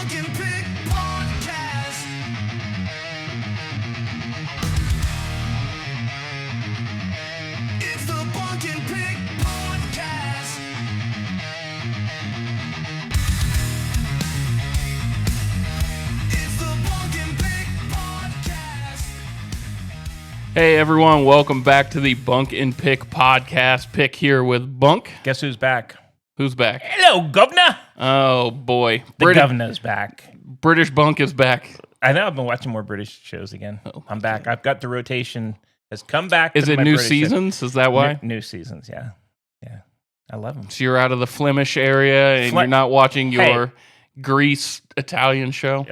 Bunk and Pick Podcast. It's the Bunk and Pick Podcast. It's the Bunk and Pick Podcast. Hey everyone, welcome back to the Bunk and Pick Podcast. Pick here with Bunk. Guess who's back? Who's back? Hello, governor. Oh boy, The governor's back. British Bunk is back. I know I've been watching more British shows again. I'm back. I've got the rotation has come back. Is to it my new British seasons? Is that why? New seasons, yeah. I love them. So you're out of the Flemish area and you're not watching your Greece Italian show?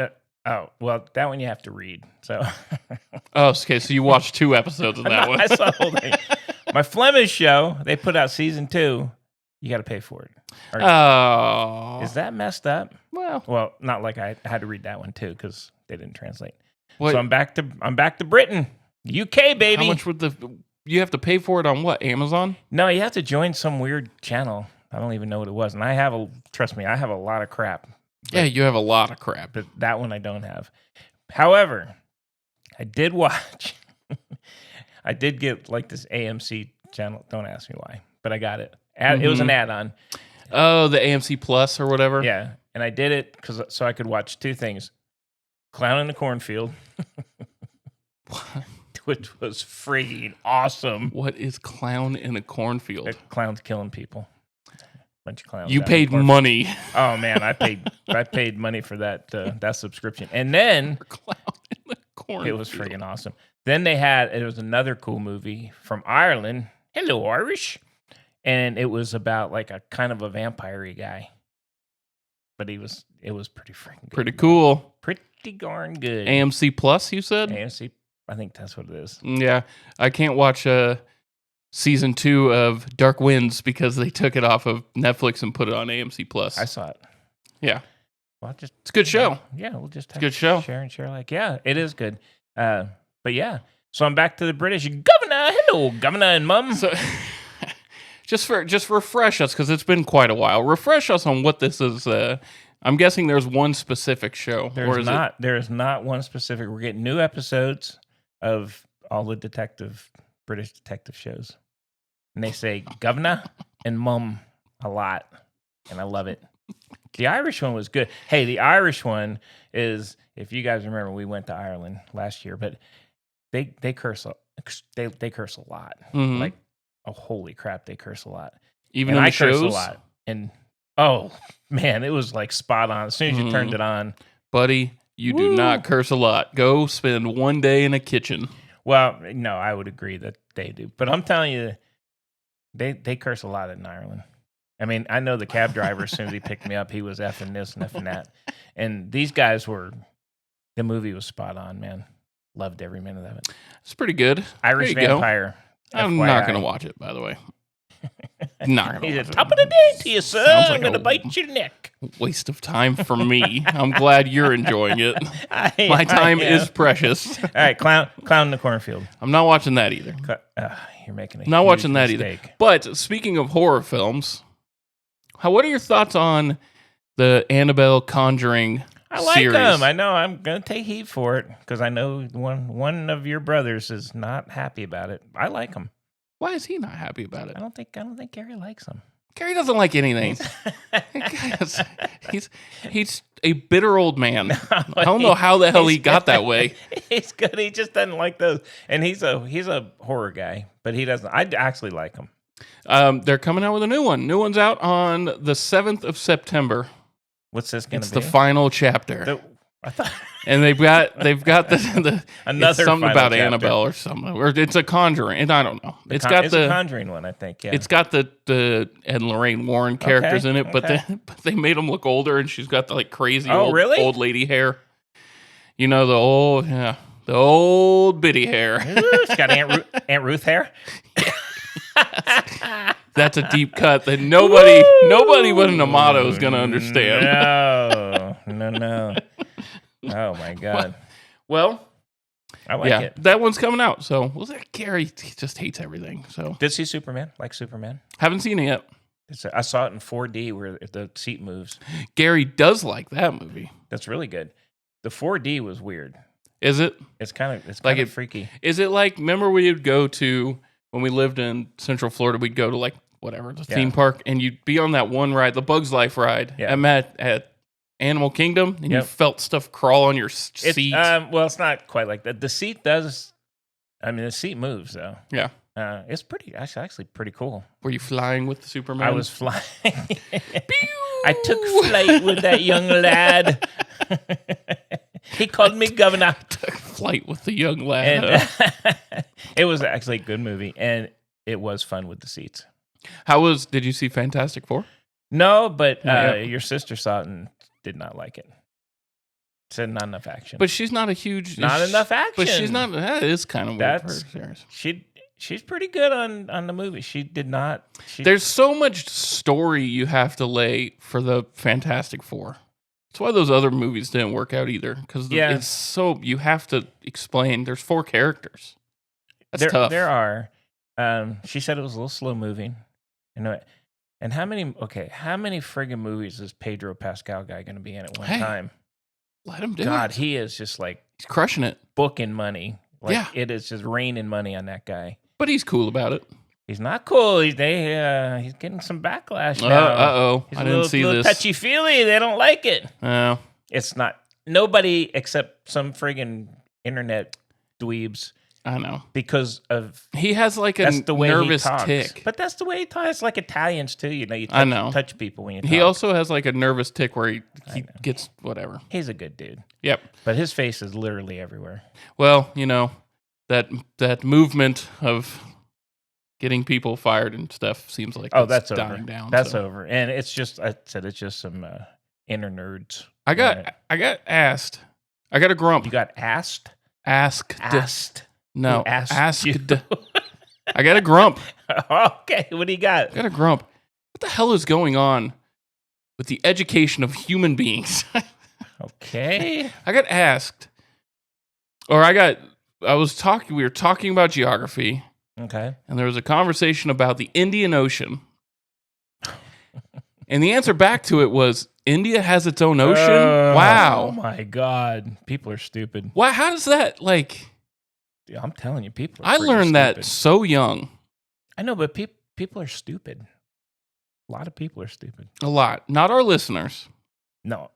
Oh, well, that one you have to read. So, Oh, okay. So you watched 2 episodes of that one. I saw the whole thing. My Flemish show, they put out season 2. You got to pay for it. Oh, Is that messed up? well, Not like I had to read that one too because they didn't translate. what, So I'm back to Britain, UK, baby. how much would you have to pay for it on what? Amazon? No, you have to join some weird channel. I don't even know what it was. And trust me, I have a lot of crap. Yeah, you have a lot of crap. But that one I don't have. However, I did watch. I did get like this AMC channel. Don't ask me why, but I got it. It was an add-on. Oh, the AMC Plus or whatever? Yeah, and I did it so I could watch 2 things: Clown in the Cornfield, which was freaking awesome. What is Clown in a Cornfield? The clowns killing people. Bunch of clowns. You out in the paid cornfield. money. Oh man, I paid money for that subscription, and then Clown in the Cornfield. it was freaking awesome. Then it was another cool movie from Ireland. Hello, Irish, and it was about like a kind of a vampire-y guy, but it was pretty freaking good. Pretty cool. Pretty darn good. AMC Plus, you said? AMC, I think that's what it is. Yeah. I can't watch season 2 of Dark Winds because they took it off of Netflix and put it on AMC Plus. I saw it. Yeah. Well, It's a good show. Yeah, we'll just have Good show. Share and share. Like, yeah, it is good. But yeah, so I'm back to the British governor. Hello, governor and mum. So just refresh us because it's been quite a while. Refresh us on what this is. I'm guessing there's one specific show. There is not one specific. We're getting new episodes of all the British detective shows. And they say governor and mum a lot. And I love it. The Irish one was good. Hey, the Irish one is, if you guys remember, we went to Ireland last year, but they curse they curse a lot. Mhm. Like, oh, holy crap, they curse a lot. Even And in the I curse shows? a lot. And oh man, it was like spot on. As soon as you turned it on. Buddy, you do not curse a lot. Go spend one day in a kitchen. Well, no, I would agree that they do. But I'm telling you, they curse a lot in Ireland. I mean, I know the cab driver, as soon as he picked me up, he was effing this and effing that. And these guys the movie was spot on, man. Loved every minute of it. It's pretty good. Irish There you go. Vampire. I'm FYI. not going to watch it, by the way. Not going to He's watch at it. top of the day to you, sir. Sounds like I'm going to a- bite your neck. Waste of time for me. I'm glad you're enjoying it. My My time is precious. All right, clown in the cornfield. I'm not watching that either. You're making a Not huge watching that mistake. either. But speaking of horror films, what are your thoughts on the Annabelle Conjuring I like series? them. I know. I'm going to take heat for it because I know one of your brothers is not happy about it. I like them. Why is he not happy about it? I don't think Gary likes them. Gary doesn't like anything. He's a bitter old man. I don't know how the hell he got that way. He's good. He just doesn't like those. And he's a horror guy, but he doesn't. I actually like him. They're coming out with a new one. New one's out on the 7th of September. What's this going It's to be? the final chapter. I thought And they've got the Another it's something final about chapter. Annabelle or something, or it's a Conjuring, and I don't know. It's got a Conjuring one, I think. Yeah. it's got the Ed and Lorraine Warren characters in it, but they made them look older, and she's got the like crazy really? old lady hair. You know, the old bitty hair. She's got Aunt Ruth hair. That's a deep cut that nobody but an Amato is going to understand. No. Oh my God. Well, I like it. that one's coming out. So, Gary he just hates everything. So, Did see Superman? Like Superman? haven't seen it yet. I saw it in 4D where the seat moves. Gary does like that movie. That's really good. The 4D was weird. Is it? It's kind of Like kind of freaky. Is it like, remember we would go to, when we lived in Central Florida, we'd go to like, whatever, the theme park, and you'd be on that one ride, the Bugs Life ride, at Animal Kingdom, and you felt stuff crawl on your seat. Well, it's not quite like that. The seat does, the seat moves, though. Yeah. It's actually pretty cool. Were you flying with the Superman? I was flying. I took flight with that young lad. He called me governor. Took flight with the young lad. And it was actually a good movie, and it was fun with the seats. Did you see Fantastic Four? No, but your sister saw it and did not like it. Said not enough action. But she's not a huge... Not enough action. But she's not... That is kind of weird for her series. She's pretty good on the movie. She did not... There's so much story you have to lay for the Fantastic Four. That's why those other movies didn't work out either. Because it's so... You have to explain. There's 4 characters. That's tough. There are. She said it was a little slow moving. And how many friggin' movies is Pedro Pascal guy going to be in at one time? Let him do it. God, he is just like... He's crushing it. Booking money. It is just raining money on that guy. But he's cool about it. He's not cool. He's getting some backlash now. Uh-oh. I didn't see this. Touchy-feely. They don't like it. Oh. It's not... Nobody except some friggin' internet dweebs. I know. Because of... He has like a nervous tick. But that's the way he talks. It's like Italians, too. You touch people when you talk. He also has like a nervous tick where he gets whatever. He's a good dude. Yep. But his face is literally everywhere. Well, that movement of getting people fired and stuff seems like that's dying over. Down. That's over. And it's just... I said it's just some inner nerds. I got asked. I got a grump. You got asked? Asked. No, asked. You? I got a grump. Okay, what do you got? I got a grump. What the hell is going on with the education of human beings? Okay. I got asked, we were talking about geography. Okay. And there was a conversation about the Indian Ocean. And the answer back to it was, India has its own ocean? Wow. Oh my God. People are stupid. Why? How does that, Yeah, I'm telling you, people are I learned that stupid. so young. I know, but people are stupid. A lot of people are stupid. A lot. Not our listeners. No.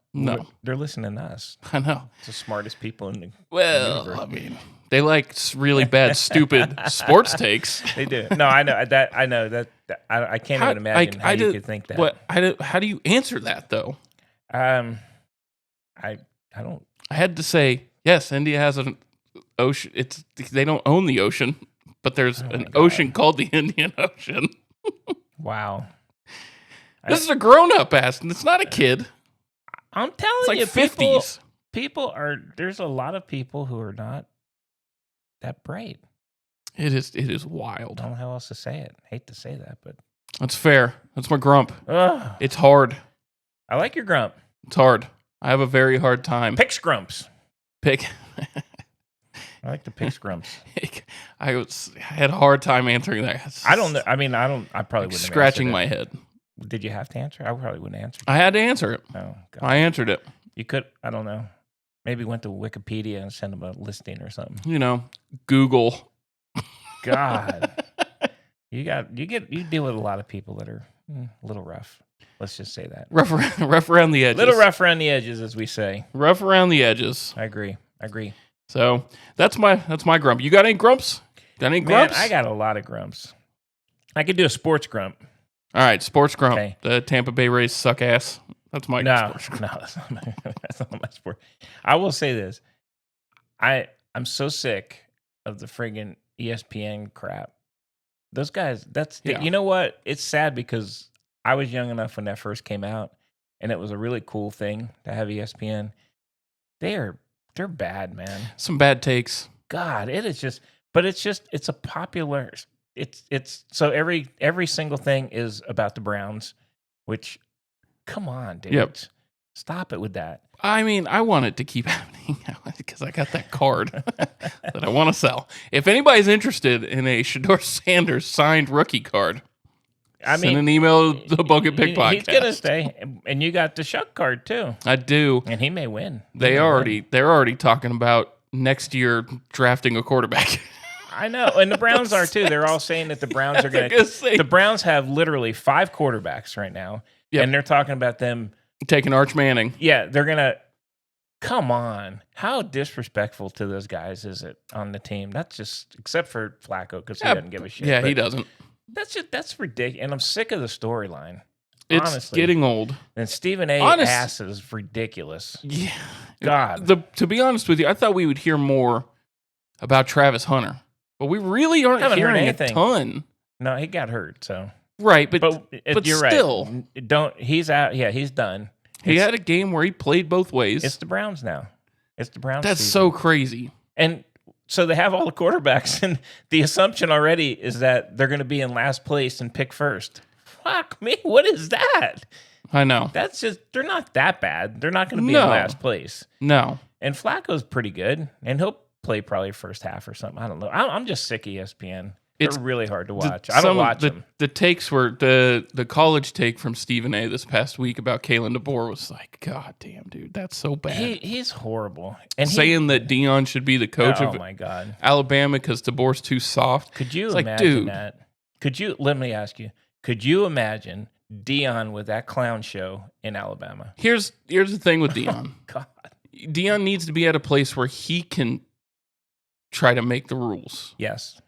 They're listening to us. I know. It's the smartest people in the universe. I mean, they like really bad, stupid sports takes. They do. No, I know that. I can't even imagine how you could think that. How do you answer that though? I don't. I had to say yes. India has an ocean. They don't own the ocean, but there's an ocean called the Indian Ocean. Wow. This is a grown-up asking. It's not a kid. I'm telling it's like you, 50s. People are. There's a lot of people who are not that bright. It is wild. I don't know how else to say it. I hate to say that, but that's fair. That's my grump. Ugh. It's hard. I like your grump. It's hard. I have a very hard time. Pick scrumps. Pick. I like the pick scrumps. I had a hard time answering that. I don't know. I mean, I probably wouldn't. Scratching my head. Did you have to answer? I probably wouldn't answer. I had to answer it. Oh, God. I answered it. You could. I don't know. Maybe went to Wikipedia and sent them a listing or something. Google. God, you deal with a lot of people that are a little rough. Let's just say that rough around the edges. Little rough around the edges, as we say. Rough around the edges. I agree. So that's my grump. You got any grumps? Man, I got a lot of grumps. I could do a sports grump. All right, sports grump. Okay. The Tampa Bay Rays suck ass. That's my sports grump. No, that's not my sport. I will say this. I'm so sick of the friggin' ESPN crap. Those guys, you know what? It's sad because I was young enough when that first came out, and it was a really cool thing to have ESPN. They're bad, man. Some bad takes. God, it is just, but it's a popular. It's so every single thing is about the Browns, which, come on, dude. Yep. Stop it with that. I mean, I want it to keep happening because I got that card that I want to sell. If anybody's interested in a Shedeur Sanders signed rookie card, Send an email to the Bunk and Pick podcast. He's gonna stay, and you got the Shuck card too. I do, and he may win. They're already talking about next year drafting a quarterback. I know, and the Browns are too. They're all saying that the Browns are going to. The Browns have literally 5 quarterbacks right now, and they're talking about them taking Arch Manning. Yeah, they're gonna. Come on, how disrespectful to those guys is it on the team? That's just, except for Flacco, because he doesn't give a shit. Yeah, he doesn't. That's ridiculous, and I'm sick of the storyline. It's honestly. Getting old. And Stephen A. ass is ridiculous. Yeah, God. To be honest with you, I thought we would hear more about Travis Hunter. But we really aren't hearing a ton. No, he got hurt, so. Right, but you're still. Right. He's out. Yeah, he's done. He had a game where he played both ways. It's the Browns now. It's the Browns. That's season. So crazy. And so they have all the quarterbacks, and the assumption already is that they're going to be in last place and pick first. Fuck me. What is that? I know. That's just, they're not that bad. They're not going to be in last place. No. And Flacco's pretty good, and he'll play probably first half or something. I don't know. I'm just sick of ESPN. It's really hard to watch. I don't watch them. The takes were the college take from Stephen A. this past week about Kalen DeBoer was like, God damn, dude, that's so bad. He's horrible. And saying that Deion should be the coach of Alabama because DeBoer's too soft. Could you imagine that? Let me ask you, could you imagine Deion with that clown show in Alabama? Here's the thing with Deion. God. Deion needs to be at a place where he can try to make the rules. Yes.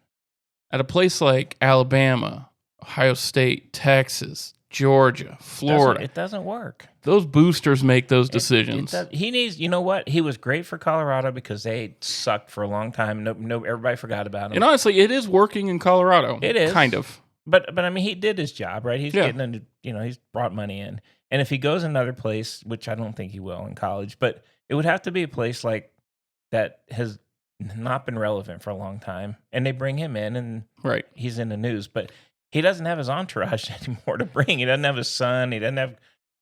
At a place like Alabama, Ohio State, Texas, Georgia, Florida. It doesn't work. Those boosters make those decisions. He needs, you know what? He was great for Colorado because they sucked for a long time. No, everybody forgot about him. And honestly, it is working in Colorado. It is. Kind of. But I mean, he did his job, right? He's getting into, he's brought money in. And if he goes another place, which I don't think he will in college, but it would have to be a place like that has not been relevant for a long time, and they bring him in, and he's in the news, but he doesn't have his entourage anymore to bring. He doesn't have his son. He doesn't have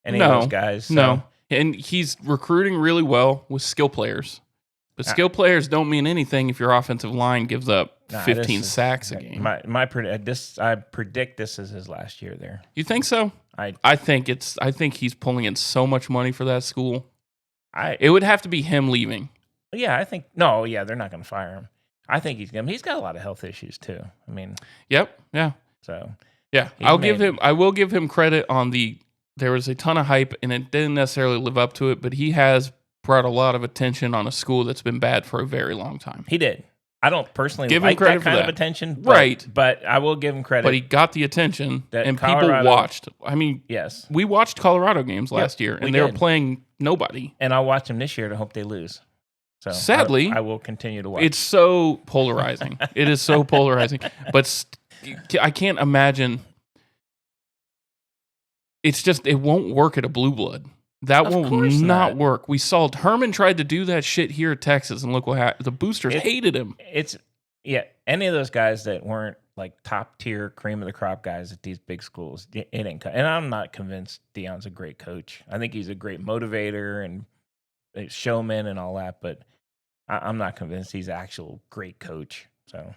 any of those guys. So. No, and he's recruiting really well with skill players, but skill players don't mean anything if your offensive line gives up 15 sacks a game. I predict this is his last year there. You think so? I think he's pulling in so much money for that school. It would have to be him leaving. Yeah, I think they're not going to fire him. I think he's got a lot of health issues too. I mean, yep, yeah. So, yeah, I will give him credit on there was a ton of hype and it didn't necessarily live up to it, but he has brought a lot of attention on a school that's been bad for a very long time. He did. I don't personally give like him credit that kind for of attention, right? But I will give him credit. But he got the attention, and Colorado, people watched. I mean, yes, we watched Colorado games last year, and they were playing nobody. And I'll watch them this year to hope they lose. So sadly, I will continue to watch. It's so polarizing. It is so polarizing. But I can't imagine. It's just, it won't work at a blue blood. That will not work. We saw Herman tried to do that shit here at Texas, and look what happened. The boosters hated him. Any of those guys that weren't like top tier cream of the crop guys at these big schools, it ain't. And I'm not convinced Deion's a great coach. I think he's a great motivator and a showman and all that, but I'm not convinced he's an actual great coach. So,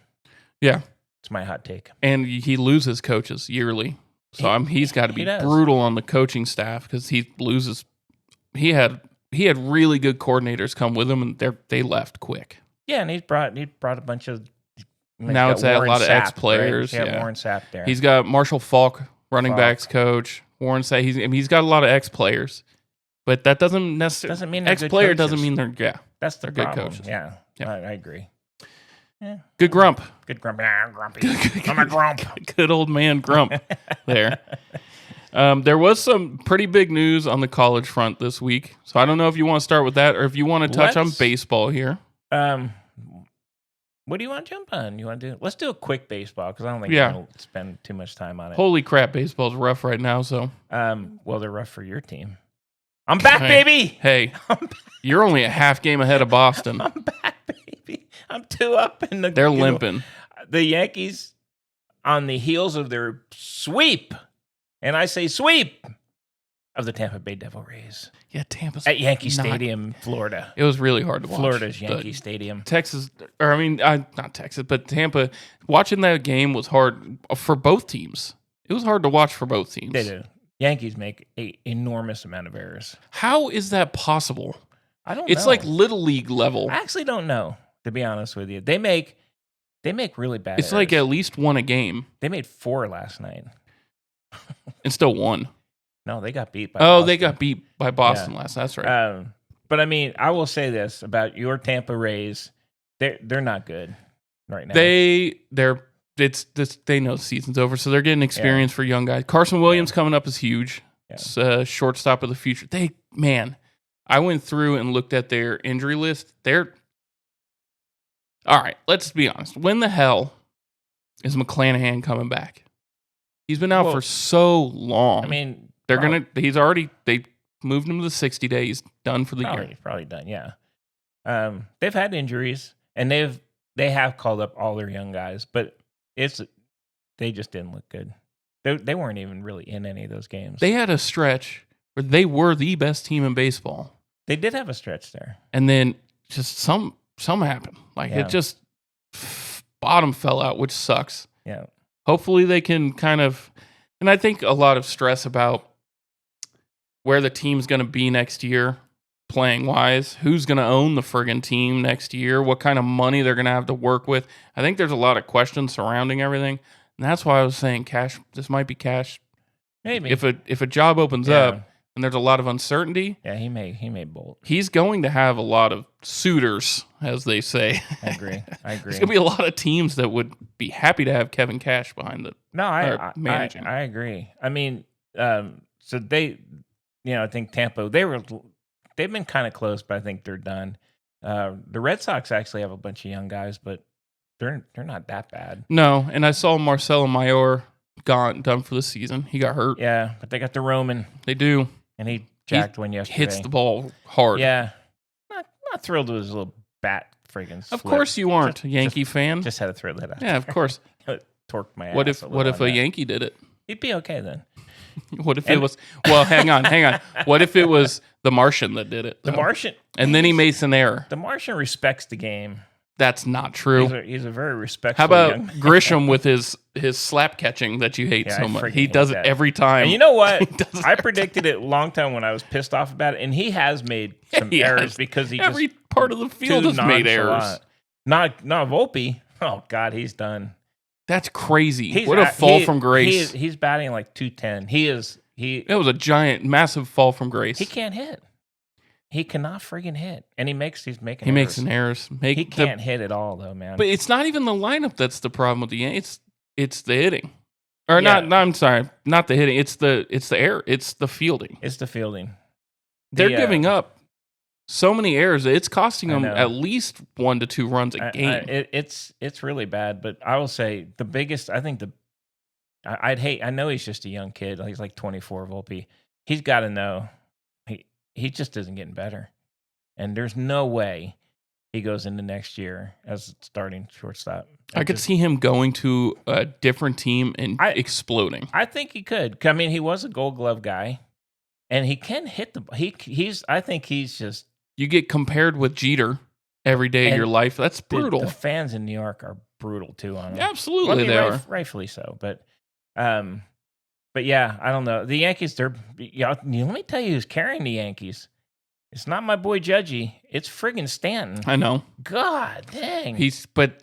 yeah, it's my hot take. And he loses coaches yearly, so he's got to be brutal on the coaching staff because he loses. He had really good coordinators come with him, and they left quick. Yeah, and he brought a bunch of. Now it's a lot of ex-players. Right? Yeah, Warren Sapp there. He's got Marshall Falk, running backs coach. Warren Sapp. He's got a lot of ex-players, but that doesn't necessarily mean ex-player doesn't mean they're That's the good problem. coaches. Yeah. I agree. Yeah. Good grump. Good grump. Yeah, grumpy. I'm a grump. Good old man grump there. There was some pretty big news on the college front this week. So I don't know if you want to start with that or if you want to touch on baseball here. What do you want to jump on? Let's do a quick baseball because I don't think we're going to spend too much time on it. Holy crap, baseball's rough right now. So well, they're rough for your team. I'm back, baby. Hey, you're only a half game ahead of Boston. I'm back, baby. I'm 2 up in the. They're limping. The Yankees on the heels of their sweep, and I say sweep of the Tampa Bay Devil Rays. Yeah, Tampa's at Yankee Stadium, Florida. It was really hard to watch. Florida's Yankee Stadium. Texas, not Texas, but Tampa. Watching that game was hard for both teams. It was hard to watch for both teams. They do. Yankees make an enormous amount of errors. How is that possible? I don't know. It's like Little League level. I actually don't know, to be honest with you. They make really bad It's errors. like at least one a game They made 4 last night. and still won. No, they got beat by They Boston. got beat by Boston last. That's right. But I mean, I will say this about your Tampa Rays. They're not good right now. They know the season's over, so they're getting experience for young guys. Carson Williams coming up is huge. Yeah. It's shortstop of the future. I went through and looked at their injury list. All right, let's be honest. When the hell is McClanahan coming back? He's been out for so long. I mean, they moved him to the 60 days, done for the year. Probably done, yeah. They've had injuries, and they have called up all their young guys, but they just didn't look good. They weren't even really in any of those games. They had a stretch where they were the best team in baseball. They did have a stretch there. And then just some happened. It just bottom fell out, which sucks. Yeah. Hopefully they can kind of, and I think a lot of stress about where the team's going to be next year, playing wise, who's going to own the friggin' team next year, what kind of money they're going to have to work with. I think there's a lot of questions surrounding everything. And that's why I was saying Cash, this might be Cash. Maybe. If a job opens up and there's a lot of uncertainty. Yeah, he may bolt. He's going to have a lot of suitors, as they say. I agree. There's going to be a lot of teams that would be happy to have Kevin Cash behind managing. I agree. I mean, so they, I think Tampa, they've been kind of close, but I think they're done. The Red Sox actually have a bunch of young guys, but they're not that bad. No, and I saw Marcelo Mayor done for the season. He got hurt. Yeah, but they got the Roman. They do. And he jacked one yesterday. Hits the ball hard. Yeah. Not thrilled with his little bat friggin' slip. Of course you aren't a Yankee fan. Just had to throw that out. Yeah, of course. Torqued my ass. What if a Yankee did it? He'd be okay then. What if it was? Well, hang on. What if it was the Martian that did it? The Martian, and then he made an error. The Martian respects the game. That's not true. He's a very respectful. How about young man. Grisham with his slap catching that you hate so much? He does it every time. And you know what? I predicted it a long time when I was pissed off about it, and he has made some errors because every part of the field has made errors. Not Volpe. Oh God, he's done. That's crazy. What a fall from grace. He's batting like 210. It was a giant, massive fall from grace. He can't hit. He cannot friggin' hit, and he's making. He makes an errors. He can't hit at all, though, man. But it's not even the lineup that's the problem with the Yankees. It's the hitting, or not. No, I'm sorry, not the hitting. It's the air. It's the fielding. It's the fielding. They're giving up so many errors. It's costing them at least 1 to 2 runs a game. It's really bad. But I will say the biggest. I think I'd hate. I know he's just a young kid. He's like 24, Volpe. He's got to know. He just isn't getting better. And there's no way he goes into next year as starting shortstop. I could see him going to a different team and exploding. I think he could. I mean, he was a Gold Glove guy, and he can hit the. I think he's just. You get compared with Jeter every day of your life. That's brutal. The fans in New York are brutal too on him. Absolutely, they are. Rightfully so, but yeah, I don't know. The Yankees, let me tell you who's carrying the Yankees. It's not my boy Judgy. It's friggin' Stanton. I know. God dang. But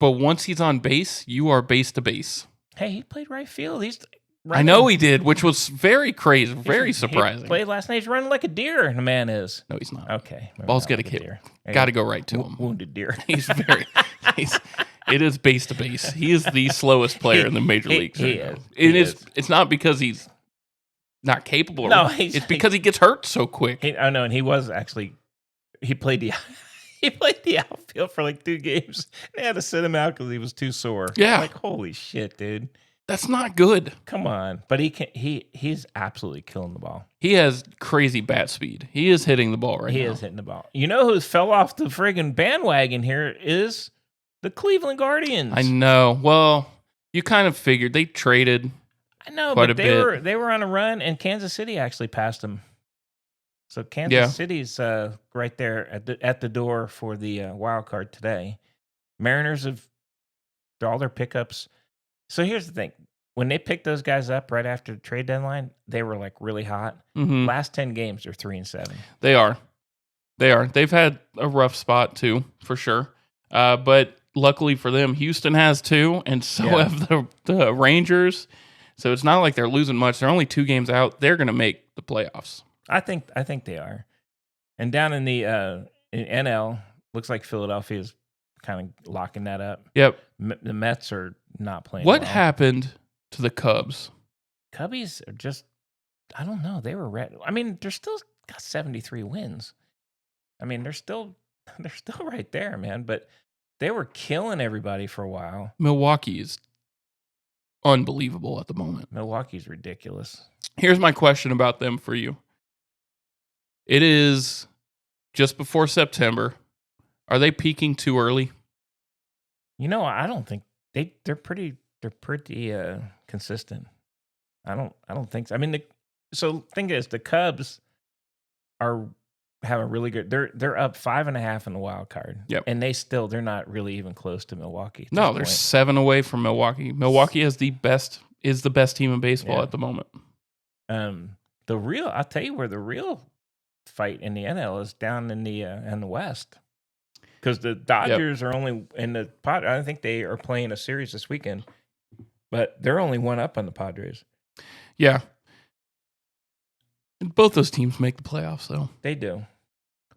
once he's on base, you are base to base. Hey, he played right field. I know he did, which was very crazy, very surprising. He played last night. He's running like a deer. The man is. No, he's not. Okay. Ball's got to hit. Got to go right to him. Wounded deer. It is base to base. He is the slowest player in the major leagues. It's not because he's not capable. No, it's because he gets hurt so quick. I know, and he was actually he played the outfield for like 2 games. They had to sit him out because he was too sore. Yeah, like holy shit, dude. That's not good. Come on, but he's absolutely killing the ball. He has crazy bat speed. He is hitting the ball right now. He is hitting the ball. You know who fell off the friggin' bandwagon here is the Cleveland Guardians. I know. Well, you kind of figured they traded. I know, but they were on a run, and Kansas City actually passed them. So Kansas City's right there at the door for the wild card today. Mariners have all their pickups. So here's the thing: when they picked those guys up right after the trade deadline, they were like really hot. Mm-hmm. Last 10 games, they're 3-7. They are. They've had a rough spot too, for sure. But luckily for them, Houston has 2, and so have the Rangers. So it's not like they're losing much. They're only 2 games out. They're going to make the playoffs. I think they are. And down in the in NL, looks like Philadelphia is kind of locking that up. Yep. The Mets are not playing. What well. happened to the Cubs? Cubbies are just, I don't know. They were red. I mean, they're still got 73 wins. I mean, they're still right there, man. But they were killing everybody for a while. Milwaukee is unbelievable at the moment. Milwaukee's ridiculous. Here's my question about them for you. It is just before September. Are they peaking too early? You know, I don't think they're pretty consistent. I don't think so. I mean, so thing is, the Cubs have a really good. They're up 5.5 in the wild card. Yep. And they're not really even close to Milwaukee. No, they're 7 away from Milwaukee. Milwaukee is the best team in baseball at the moment. I'll tell you where the real fight in the NL is down in the West. Because the Dodgers are only in the I think they are playing a series this weekend, but they're only 1 up on the Padres. Yeah. Both those teams make the playoffs, though. They do.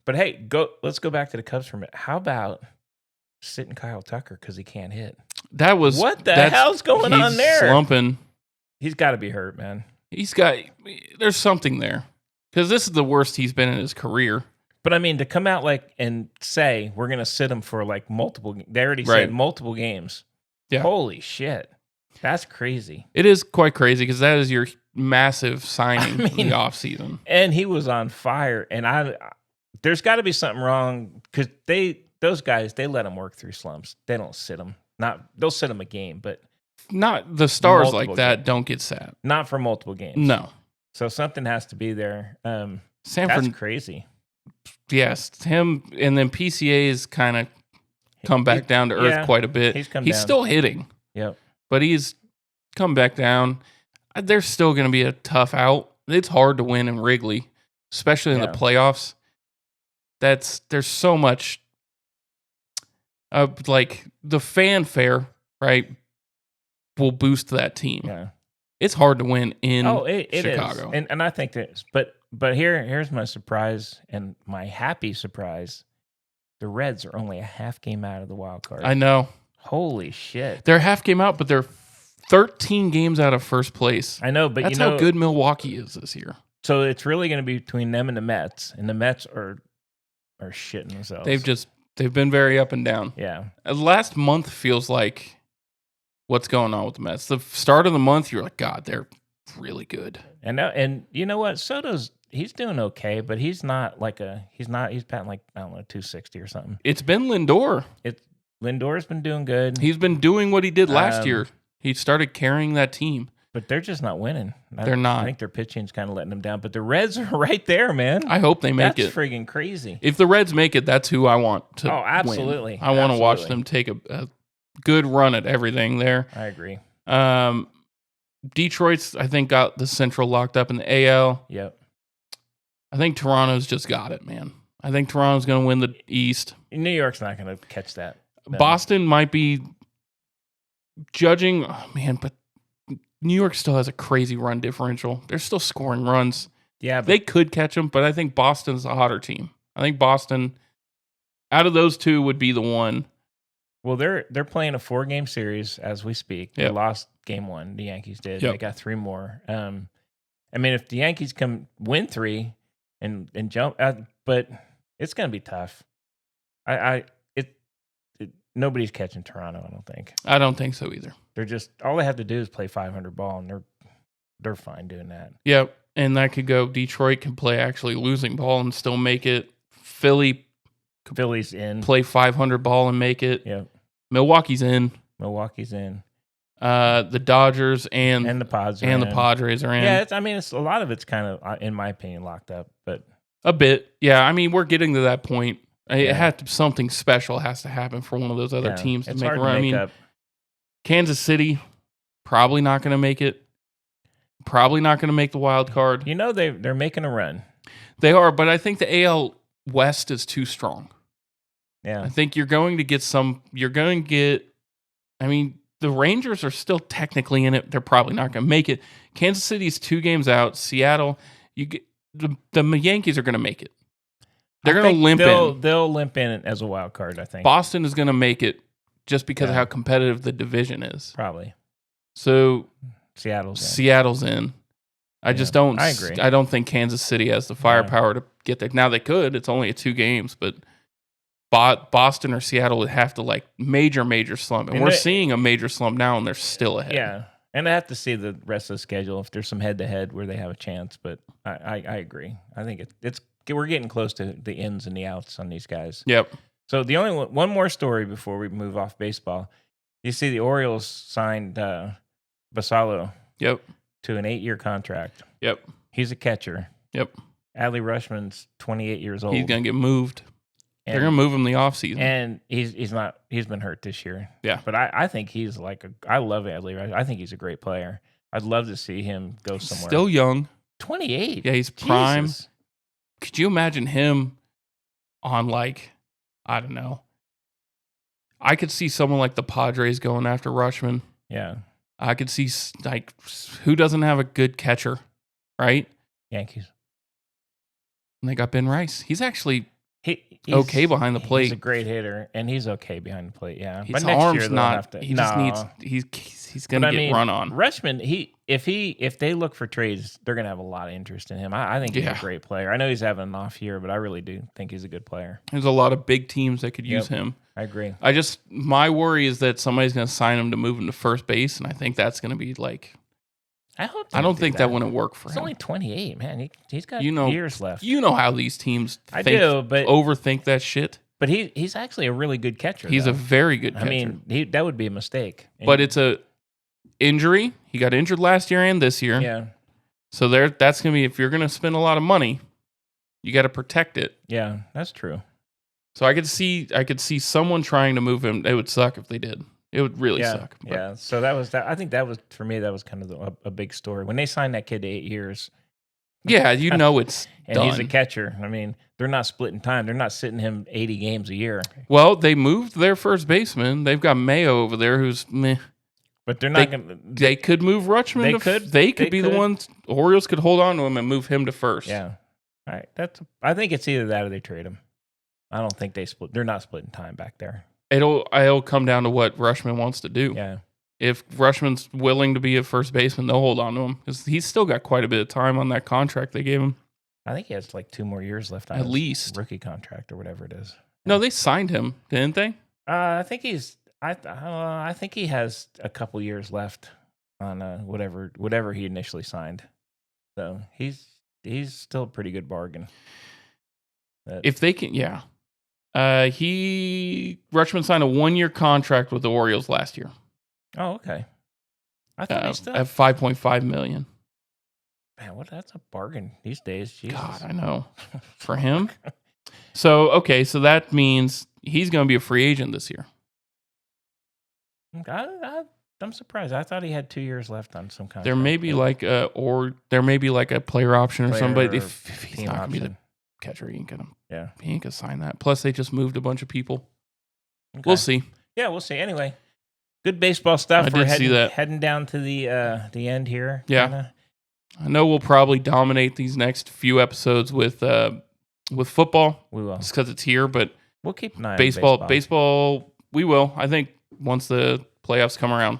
But hey, let's go back to the Cubs for a minute. How about sitting Kyle Tucker because he can't hit? What the hell's going on there? He's slumping. He's got to be hurt, man. There's something there. Because this is the worst he's been in his career. But I mean, to come out and say we're going to sit him for multiple, they already said multiple games. Yeah. Holy shit. That's crazy. It is quite crazy because that is your massive signing in the offseason. And he was on fire. And there's got to be something wrong because those guys, they let him work through slumps. They don't sit him. They'll sit him a game, but not the stars like that don't get sat. Not for multiple games. No. So something has to be there. That's crazy. Yes, him and then PCA's kind of come back down to earth quite a bit. He's still hitting. Yep. But he's come back down. There's still going to be a tough out. It's hard to win in Wrigley, especially in the playoffs. There's so much the fanfare, right, will boost that team. Yeah. It's hard to win in it Chicago. Is. And I think that is. But here's my surprise and my happy surprise. The Reds are only a half game out of the wild card. I know. Holy shit. They're half game out, but they're 13 games out of first place. I know, but that's how good Milwaukee is this year. So it's really going to be between them and the Mets, and the Mets are shitting themselves. They've been very up and down. Yeah. Last month feels like what's going on with the Mets. The start of the month, you're like, God, they're really good. And you know what? Soto's he's doing okay, but he's not he's batting I don't know, 260 or something. It's been Lindor. Lindor's been doing good. He's been doing what he did last year. He started carrying that team. But they're just not winning. They're not. I think their pitching's kind of letting them down. But the Reds are right there, man. I hope they make it. That's friggin' crazy. If the Reds make it, that's who I want to win. Absolutely. I want to watch them take a good run at everything there. I agree. Detroit's, I think, got the Central locked up in the AL. Yep. I think Toronto's just got it, man. I think Toronto's going to win the East. New York's not going to catch that. No. Boston might be judging, but New York still has a crazy run differential. They're still scoring runs. Yeah, they could catch them, but I think Boston's a hotter team. I think Boston, out of those two, would be the one. Well, they're playing a 4-game series as we speak. They lost game 1. The Yankees did. They got 3 more. I mean, if the Yankees can win 3 and jump, but it's going to be tough. Nobody's catching Toronto. I don't think. I don't think so either. They're just all they have to do is play 500 ball, and they're fine doing that. Yep, and that could go. Detroit can play actually losing ball and still make it. Philly's in. Play 500 ball and make it. Yep. Milwaukee's in. The Dodgers and the Padres are in. Yeah, it's a lot of it's kind of, in my opinion, locked up, but a bit. Yeah, I mean, we're getting to that point. Something special has to happen for one of those other teams to make a run. Kansas City, Probably not going to make it. Probably not going to make the wild card. You know they're making a run. They are, but I think the AL West is too strong. Yeah. I think you're going to get some. You're going to get. I mean, the Rangers are still technically in it. They're probably not going to make it. Kansas City's 2 games out. Seattle, you get the Yankees are going to make it. They're going to limp in. They'll limp in as a wild card, I think. Boston is going to make it just because of how competitive the division is. Probably. So Seattle's in. I just don't. I agree. I don't think Kansas City has the firepower to get there. Now they could. It's only 2 games, but Boston or Seattle would have to like major slump, and we're seeing a major slump now, and they're still ahead. Yeah, and I have to see the rest of the schedule if there's some head-to-head where they have a chance. But I agree. I think we're getting close to the ins and the outs on these guys. Yep. So the only one more story before we move off baseball. You see, the Orioles signed Basallo. Yep. To an 8-year contract. Yep. He's a catcher. Yep. Adley Rutschman's 28 years old. He's gonna get moved. They're gonna move him the offseason. And he's not. He's been hurt this year. Yeah. But I think he's I love Adley Rutschman. I think he's a great player. I'd love to see him go somewhere. Still young. 28. Yeah, he's prime. Jesus. Could you imagine him on I don't know. I could see someone like the Padres going after Rutschman. Yeah. I could see who doesn't have a good catcher, right? Yankees. And they got Ben Rice. He's actually he's okay behind the plate. He's a great hitter, and he's okay behind the plate. Yeah, His but next arm's year they'll not. have to, He just needs. He's gonna get run on. Rutschman, if they look for trades, they're gonna have a lot of interest in him. I think he's a great player. I know he's having an off year, but I really do think he's a good player. There's a lot of big teams that could use him. I agree. My worry is that somebody's gonna sign him to move him to first base, and I think that's gonna be I hope. I don't think that wouldn't work for him. He's only 28, man. He's got years left. You know how these teams overthink that shit. But he's actually a really good catcher. He's a very good catcher. I mean, that would be a mistake. But it's a injury. He got injured last year and this year. Yeah. So that's going to be, if you're going to spend a lot of money, you got to protect it. Yeah, that's true. So I could see someone trying to move him. It would suck if they did. It would really suck. But. Yeah. So that was that. I think that was, for me, that was kind of a big story. When they signed that kid to 8 years. Yeah, it's and done. He's a catcher. I mean, they're not splitting time. They're not sitting him 80 games a year. Well, they moved their first baseman. They've got Mayo over there who's meh. But they're not going to. They could move Rutschman. They could be the ones. Orioles could hold on to him and move him to first. Yeah. All right. I think it's either that or they trade him. I don't think they split. They're not splitting time back there. It'll come down to what Rutschman wants to do. Yeah. If Rutschman's willing to be a first baseman, they'll hold on to him because he's still got quite a bit of time on that contract they gave him. I think he has 2 more years left on at his least rookie contract or whatever it is. No, they signed him, didn't they? I think he's. I think he has a couple years left on whatever he initially signed. So he's still a pretty good bargain. If they can, yeah. Rutschman signed a 1-year contract with the Orioles last year. Oh, okay. I thought he still at $5.5 million. Man, that's a bargain these days. Jesus. God, I know. For him. So that means he's going to be a free agent this year. I'm surprised. I thought he had 2 years left on some contract. There may be a player option or something. But if he's not going to be the catcher, he ain't gonna sign that. Plus, they just moved a bunch of people. Okay. We'll see. Yeah, we'll see. Anyway, good baseball stuff. We're see that. Heading down to the end here. Yeah, kinda. I know we'll probably dominate these next few episodes with football. We will, just because it's here. But we'll keep an eye on baseball. We will. I think once the playoffs come around.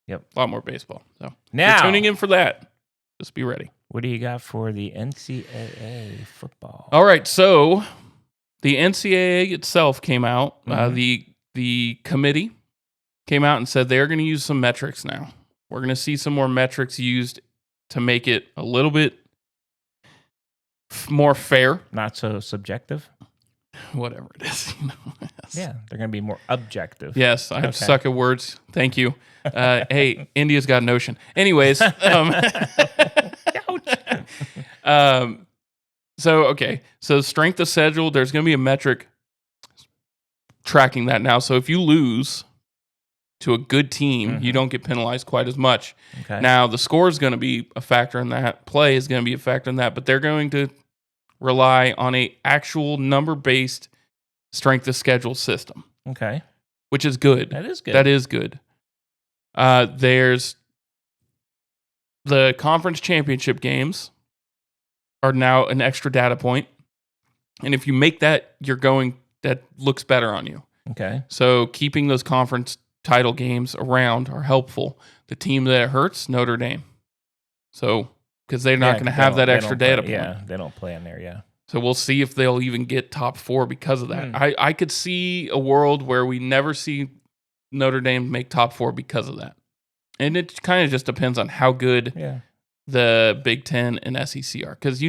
Yep, a lot more baseball. So now, you're tuning in for that. Just be ready. What do you got for the NCAA football? All right, so the NCAA itself came out. Mm-hmm. The committee came out and said they're going to use some metrics now. We're going to see some more metrics used to make it a little bit more fair. Not so subjective. Whatever it is. Yeah, they're going to be more objective. Yes, I suck at words. Thank you. Hey, India's got an ocean. Anyways. So strength of schedule, there's going to be a metric tracking that now. So if you lose to a good team, you don't get penalized quite as much. Okay. Now, the score is going to be a factor in that. Play is going to be a factor in that, but they're going to rely on a actual number-based strength of schedule system, Okay. which is good. That is good. That is good. There's the conference championship games are now an extra data point. And if you make that, that looks better on you. Okay. So keeping those conference title games around are helpful. The team that it hurts, Notre Dame. So, because they're not going to have that extra data point. Yeah, they don't play in there, yeah. So we'll see if they'll even get top 4 because of that. I could see a world where we never see Notre Dame make top 4 because of that. And it kind of just depends on how good the Big Ten and SEC are. Because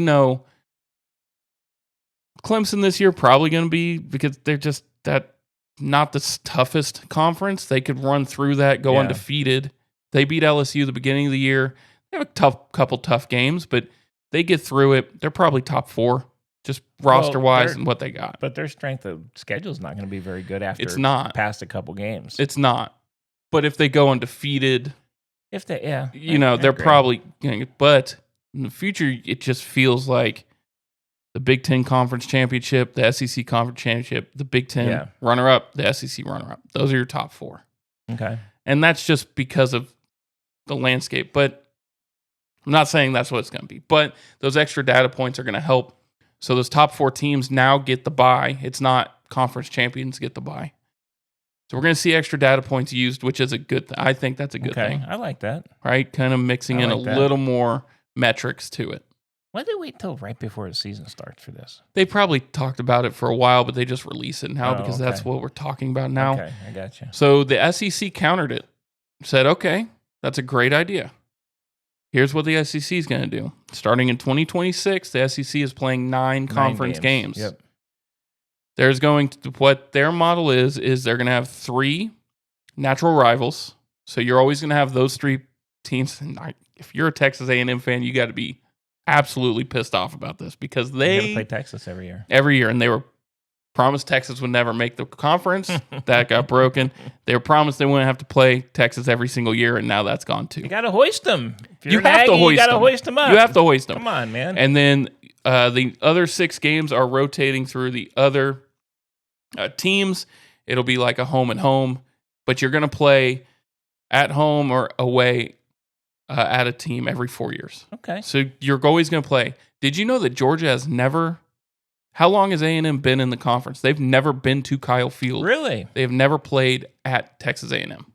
Clemson this year probably going to be, because they're just not the toughest conference. They could run through that, go undefeated. They beat LSU the beginning of the year. They have a couple tough games, but they get through it. They're probably top 4, just roster-wise and what they got. But their strength of schedule is not going to be very good after It's not. past a couple games. It's not. But if they go undefeated, If they, they're probably going to. But in the future, it just feels like the Big Ten Conference Championship, the SEC Conference Championship, the Big Ten runner-up, the SEC runner-up. Those are your top 4. Okay. And that's just because of the landscape. But I'm not saying that's what it's going to be. But those extra data points are going to help. So those top 4 teams now get the bye. It's not conference champions get the bye. So we're going to see extra data points used, which is a good thing. I think that's a good thing. I like that. Right? Kind of mixing in a little more metrics to it. Why did they wait till right before the season starts for this? They probably talked about it for a while, but they just release it now because that's what we're talking about now. Okay, I got you. So the SEC countered it. Said, okay, that's a great idea. Here's what the SEC is going to do. Starting in 2026, the SEC is playing 9 conference games. Yep. There's going to, what their model is they're going to have 3 natural rivals. So you're always going to have those 3 teams. And if you're a Texas A&M fan, you got to be absolutely pissed off about this because they play Texas every year. Every year, and they were promised Texas would never make the conference. That got broken. They were promised they wouldn't have to play Texas every single year, and now that's gone too. You got to hoist them. If You have to hoist them up. You have to hoist them. Come on, man. And then the other 6 games are rotating through the other teams. It'll be like a home and home, but you're going to play at home or away at a team every 4 years. Okay. So you're always going to play. Did you know that Georgia has never... How long has A&M been in the conference? They've never been to Kyle Field. Really? They've never played at Texas A&M.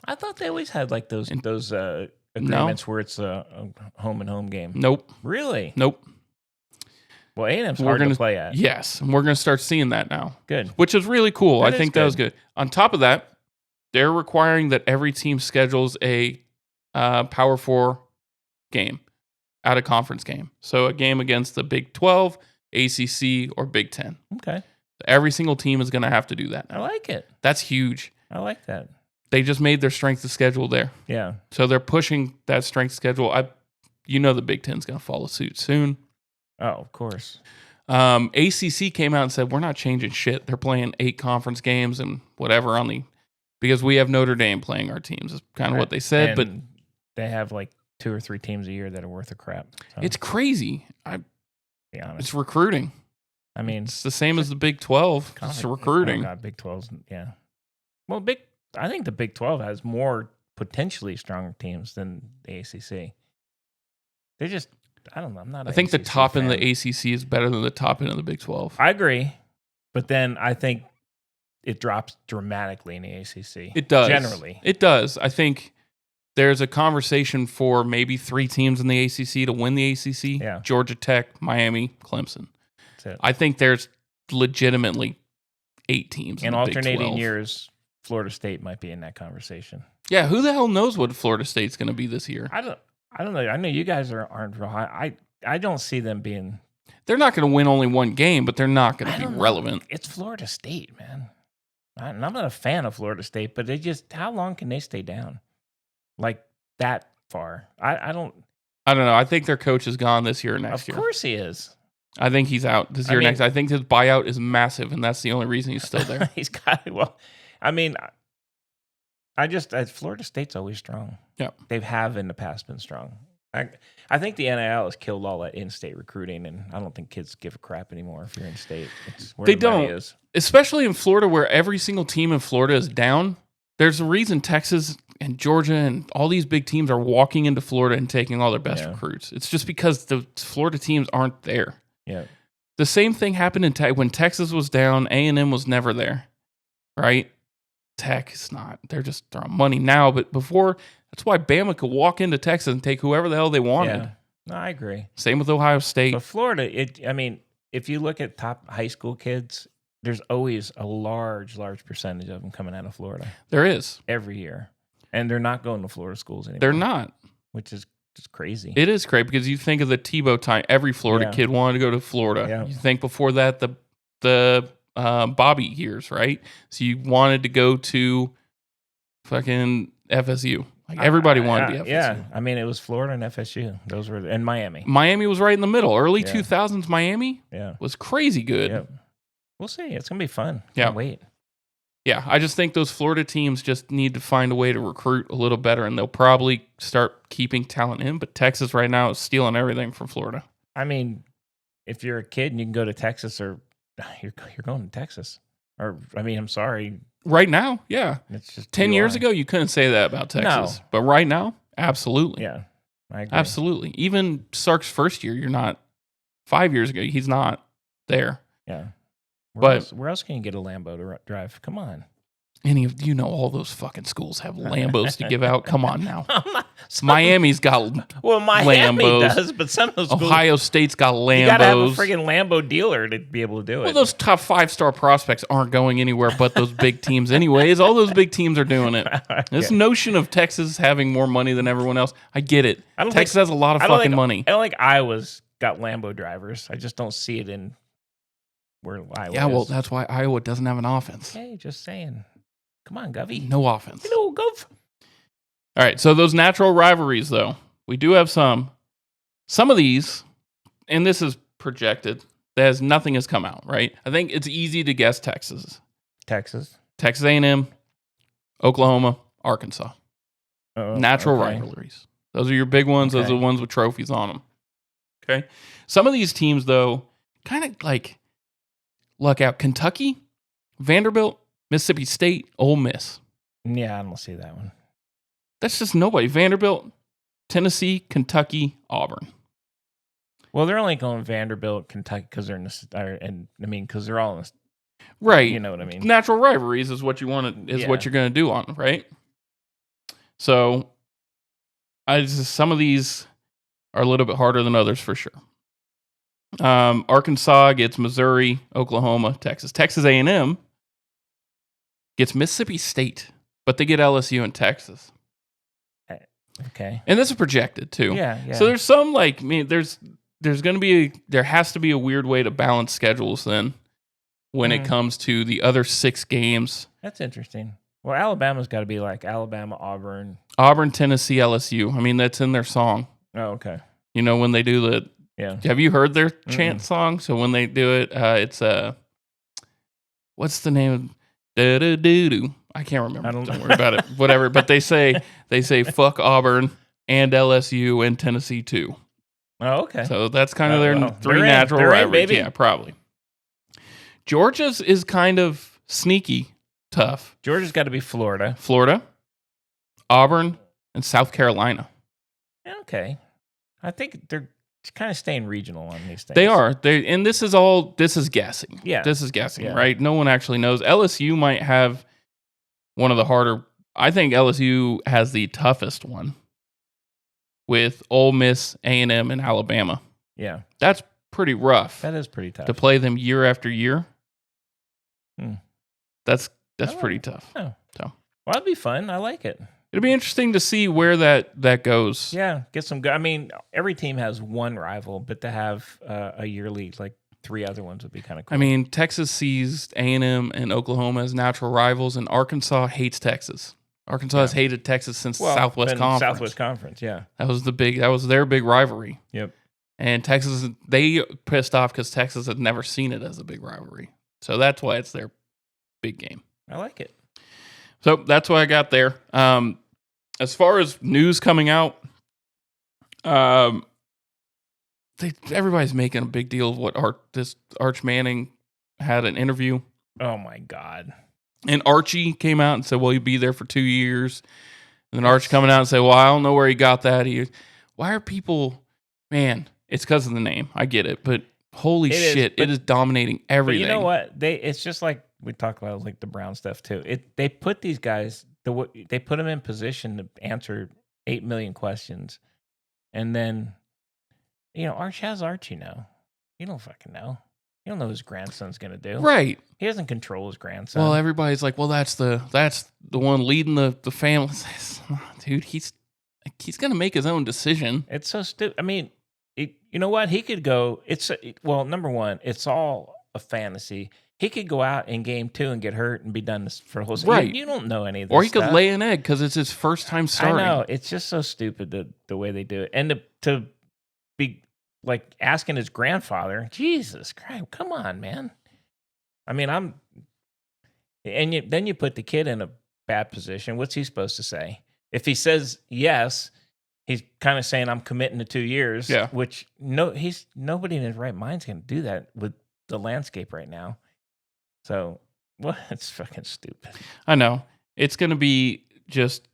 I thought they always had like those agreements where it's a home and home game. Nope. Really? Nope. Well, A&M's hard to play at. Yes, and we're going to start seeing that now. Good. Which is really cool. That I think that was good. On top of that, they're requiring that every team schedules a Power 4 game, out of conference game. So a game against the Big 12, ACC, or Big 10. Okay. Every single team is going to have to do that now. I like it. That's huge. I like that. They just made their strength of schedule there. Yeah. So they're pushing that strength schedule. The Big Ten's going to follow suit soon. Oh, of course. ACC came out and said, we're not changing shit. They're playing 8 conference games and whatever because we have Notre Dame playing our teams. Is kind of what they said. But they have like 2 or 3 teams a year that are worth a crap. So, it's crazy. be honest. It's recruiting. I mean, it's the same as the Big 12. It's recruiting. Oh God, Big 12's, yeah. Well, I think the Big 12 has more potentially stronger teams than the ACC. They're just, I don't know. I'm not. I think the top end of the ACC is better than the top end of the Big 12. I agree, but then I think it drops dramatically in the ACC. It does. Generally, it does. I think there's a conversation for maybe 3 teams in the ACC to win the ACC. Yeah. Georgia Tech, Miami, Clemson. That's it. I think there's legitimately 8 teams in the alternating Big 12. Years. Florida State might be in that conversation. Yeah, who the hell knows what Florida State's going to be this year? I don't know. I know you guys aren't real high. I don't see them being. They're not going to win only one game, but they're not going to be relevant. It's Florida State, man. I'm not a fan of Florida State, but how long can they stay down? Like that far? I don't know. I think their coach is gone this year or next year. Of course he is. I think he's out this year next. I think his buyout is massive, and that's the only reason he's still there. He's got, well, I mean, Florida State's always strong. Yeah. They have in the past been strong. I think the NIL has killed all that in-state recruiting, and I don't think kids give a crap anymore if you're in state. It's where They the money don't. is. Especially in Florida, where every single team in Florida is down. There's a reason Texas and Georgia and all these big teams are walking into Florida and taking all their best recruits. It's just because the Florida teams aren't there. Yeah. The same thing happened when Texas was down. A&M was never there, right? Tech is not. They're just throwing money now, but before, that's why Bama could walk into Texas and take whoever the hell they wanted. Yeah. No, I agree. Same with Ohio State. But Florida, if you look at top high school kids, there's always a large percentage of them coming out of Florida There is. every year. And they're not going to Florida schools anymore. They're not. Which is just crazy. It is crazy because you think of the Tebow time. Every Florida kid wanted to go to Florida. Yeah. You think before that the Bobby years, right? So you wanted to go to fucking FSU. Like everybody wanted to be FSU. Yeah, I mean, it was Florida and FSU. Those were and Miami. Miami was right in the middle. Early 2000s Miami was crazy good. Yep. We'll see. It's going to be fun. Yeah. Can't wait. Yeah, I just think those Florida teams just need to find a way to recruit a little better, and they'll probably start keeping talent in. But Texas right now is stealing everything from Florida. I mean, if you're a kid and you can go to Texas, or you're going to Texas, or I mean, I'm sorry. Right now, yeah. It's just 10 years ago, you couldn't say that about Texas. No. But right now, absolutely. Yeah, I agree. Absolutely. Even Sark's first year, you're not. 5 years ago, he's not there. Yeah. But where else can you get a Lambo to drive? Come on. Any of all those fucking schools have Lambos to give out. Come on now. Some- Miami's got Miami Lambos. does, but some of those schools, Ohio State's got Lambos. you got to have a friggin' Lambo dealer to be able to do it. Well, those top 5-star prospects aren't going anywhere but those big teams anyways. All those big teams are doing it. This notion of Texas having more money than everyone else, I get it. Texas has a lot of fucking money. I don't think Iowa's got Lambo drivers. I just don't see it in where Iowa Yeah, well, is. that's why Iowa doesn't have an offense. Hey, just saying. Come on, Govey. No offense. No, go. All right, so those natural rivalries, though, we do have some. Some of these, and this is projected, nothing has come out, right? I think it's easy to guess Texas A&M, Oklahoma, Arkansas. Natural rivalries. Those are your big ones. Those are the ones with trophies on them. Okay. Some of these teams, though, kind of like luck out. Kentucky, Vanderbilt, Mississippi State, Ole Miss. Yeah, I don't see that one. That's just nobody. Vanderbilt, Tennessee, Kentucky, Auburn. Well, they're only going Vanderbilt, Kentucky because they're in the, because they're all in the, right. You know what I mean? Natural rivalries is what you want to, what you're going to do on, right? So, some of these are a little bit harder than others for sure. Arkansas gets Missouri, Oklahoma, Texas. Texas A&M gets Mississippi State, but they get LSU and Texas. Okay. And this is projected too. Yeah. So there's some there has to be a weird way to balance schedules then when it comes to the other 6 games. That's interesting. Well, Alabama's got to be like Alabama, Auburn, Tennessee, LSU. I mean, that's in their song. Oh, okay. You know, when they do the, have you heard their chant song? So when they do it, it's what's the name of, da-da-doo-doo. I can't remember. Don't worry about it. Whatever. But they say fuck Auburn and LSU and Tennessee too. Oh, okay. So that's kind of their 3 natural rivalries. Yeah, probably. Georgia's is kind of sneaky tough. Georgia's got to be Florida, Auburn, and South Carolina. Okay. I think they're kind of staying regional on these things. They are. And this is guessing. Yeah. This is guessing, right? No one actually knows. LSU might have one of the harder. I think LSU has the toughest one with Ole Miss, A&M, and Alabama. Yeah. That's pretty rough. That is pretty tough. To play them year after year. That's Oh, pretty tough. Oh. So. Well, that'd be fun. I like it. It'll be interesting to see where that goes. Yeah, get some good. I mean, every team has one rival, but to have a yearly, like 3 other ones would be kind of cool. I mean, Texas sees A&M and Oklahoma as natural rivals, and Arkansas hates Texas. Arkansas has hated Texas since Southwest Conference. Southwest Conference, yeah. That was their big rivalry. Yep. And Texas, they pissed off because Texas had never seen it as a big rivalry. So that's why it's their big game. I like it. So that's what I got there. As far as news coming out, everybody's making a big deal of what Arch Manning had an interview. Oh my God. And Archie came out and said, well, he'd be there for 2 years. And then Arch coming out and say, well, I don't know where he got that. Why are people, man, it's because of the name. I get it. But holy shit, it is dominating everything. But you know what? It's just like we talk about like the Brown stuff too. They put these guys, they put them in position to answer 8 million questions. And then, Arch has Archie now. You don't fucking know. You don't know what his grandson's going to do. Right. He doesn't control his grandson. Well, everybody's like, well, that's the one leading the family. Dude, he's going to make his own decision. It's so stupid. I mean, you know what? He could go. Number one, it's all a fantasy. He could go out in game 2 and get hurt and be done for the whole season. Right. You don't know any of this Or he stuff. could lay an egg because it's his first time starting. I know. It's just so stupid the way they do it. And to be like asking his grandfather, Jesus Christ, come on, man. I mean, then you put the kid in a bad position. What's he supposed to say? If he says yes, he's kind of saying I'm committing to 2 years. Yeah. Which nobody in his right mind's going to do that with the landscape right now. So, it's fucking stupid. I know. It's going to be just.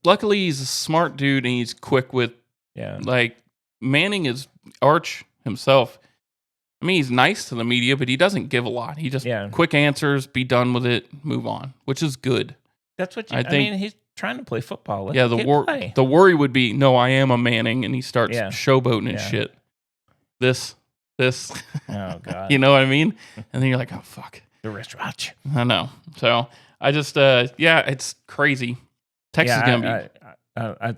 Luckily, he's a smart dude and he's quick with. Yeah. Like Manning is Arch himself. I mean, he's nice to the media, but he doesn't give a lot. He just quick answers, be done with it, move on, which is good. That's what I think. I mean, he's trying to play football. Let the worry would be, no, I am a Manning, and he starts showboating and shit. This. Oh God. You know what I mean? And then you're like, oh fuck. The wristwatch. I know. So I just, it's crazy. Texas is gonna be.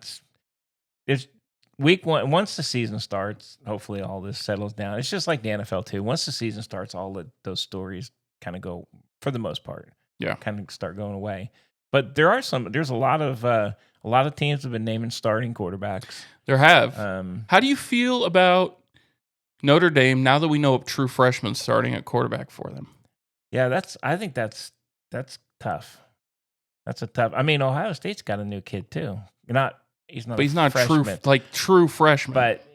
It's week 1. Once the season starts, hopefully all this settles down. It's just like the NFL too. Once the season starts, those stories kind of go, for the most part, kind of start going away. But there's a lot of teams have been naming starting quarterbacks. There have. How do you feel about Notre Dame now that we know a true freshman starting at quarterback for them? Yeah, I think that's tough. That's a tough. I mean, Ohio State's got a new kid too. He's not true freshman. But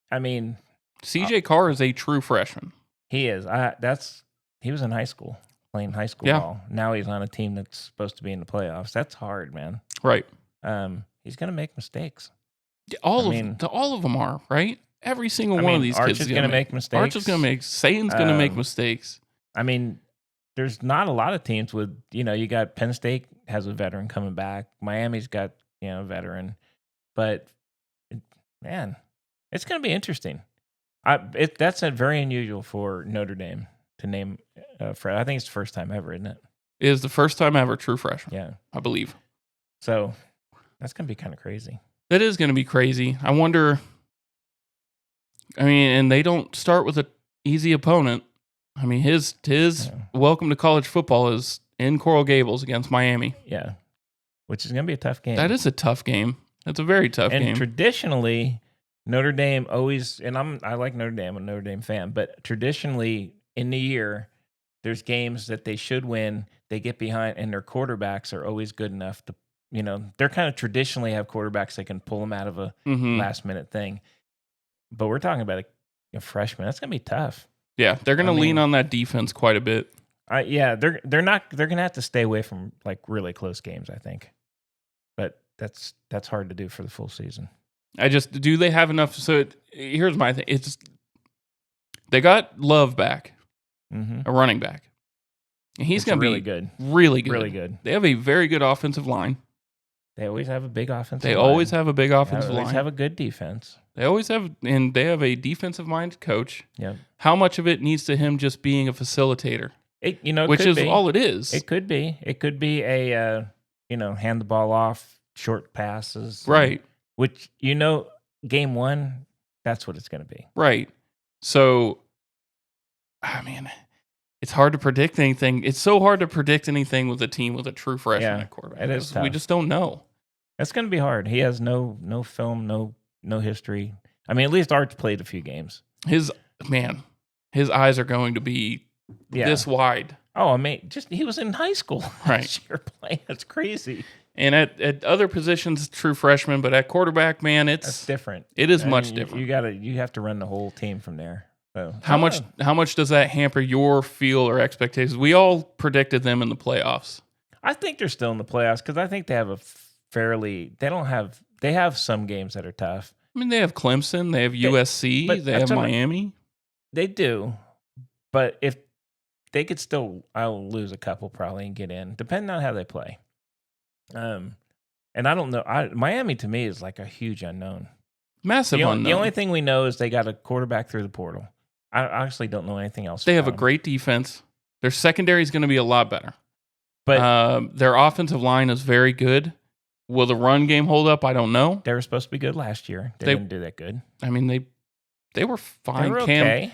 I mean, CJ Carr is a true freshman. He is. He was in high school playing high school ball. Now he's on a team that's supposed to be in the playoffs. That's hard, man. Right. He's gonna make mistakes. All of them are, right. Every single one of these Arch kids is gonna make mistakes. Arch is gonna make. Satan's gonna make mistakes. I mean, there's not a lot of teams with, you got Penn State has a veteran coming back. Miami's got, a veteran. But, man, it's going to be interesting. That's very unusual for Notre Dame to name Fred. I think it's the first time ever, isn't it? It is the first time ever true freshman. Yeah. I believe. So, that's going to be kind of crazy. That is going to be crazy. I wonder, and they don't start with an easy opponent. I mean, his welcome to college football is in Coral Gables against Miami. Yeah, which is going to be a tough game. That is a tough game. That's a very tough game. And traditionally, Notre Dame always, and I like Notre Dame, I'm a Notre Dame fan, but traditionally in the year, there's games that they should win. They get behind, and their quarterbacks are always good enough to, they're kind of traditionally have quarterbacks that can pull them out of a last minute thing. But we're talking about a freshman. That's going to be tough. Yeah, they're going to lean on that defense quite a bit. They're going to have to stay away from like really close games, I think. But that's hard to do for the full season. Do they have enough? So here's my thing. They got Love back, a running back. And he's going to be really good. Really good. Really good. They have a very good offensive line. They always have a big offensive line. They always have a good defense. They always have, and they have a defensive-minded coach. Yeah. How much of it needs to him just being a facilitator? Which is all it is. It could be. It could be a, hand the ball off, short passes. Right. Which, game 1, that's what it's going to be. Right. So, it's hard to predict anything. It's so hard to predict anything with a team with a true freshman at quarterback. It is tough. We just don't know. It's going to be hard. He has no film, no history. At least Arch played a few games. His eyes are going to be this wide. Oh, I mean, he was in high school Right. last year playing. That's crazy. And at other positions, true freshman, but at quarterback, man, That's it's different. it is I much mean, different. You have to run the whole team from there. So How much does that hamper your feel or expectations? We all predicted them in the playoffs. I think they're still in the playoffs because I think they have they have some games that are tough. I mean, they have Clemson, they have USC, but they that's have what Miami. They do, but if they could still, I'll lose a couple probably and get in, depending on how they play. And I don't know. Miami to me is like a huge unknown. Massive unknown. The only thing we know is they got a quarterback through the portal. I honestly don't know anything else. They have a about 'em. great defense. Their secondary is going to be a lot better. But their offensive line is very good. Will the run game hold up? I don't know. they were supposed to be good last year. They didn't do that good. I mean, they were fine. They were okay.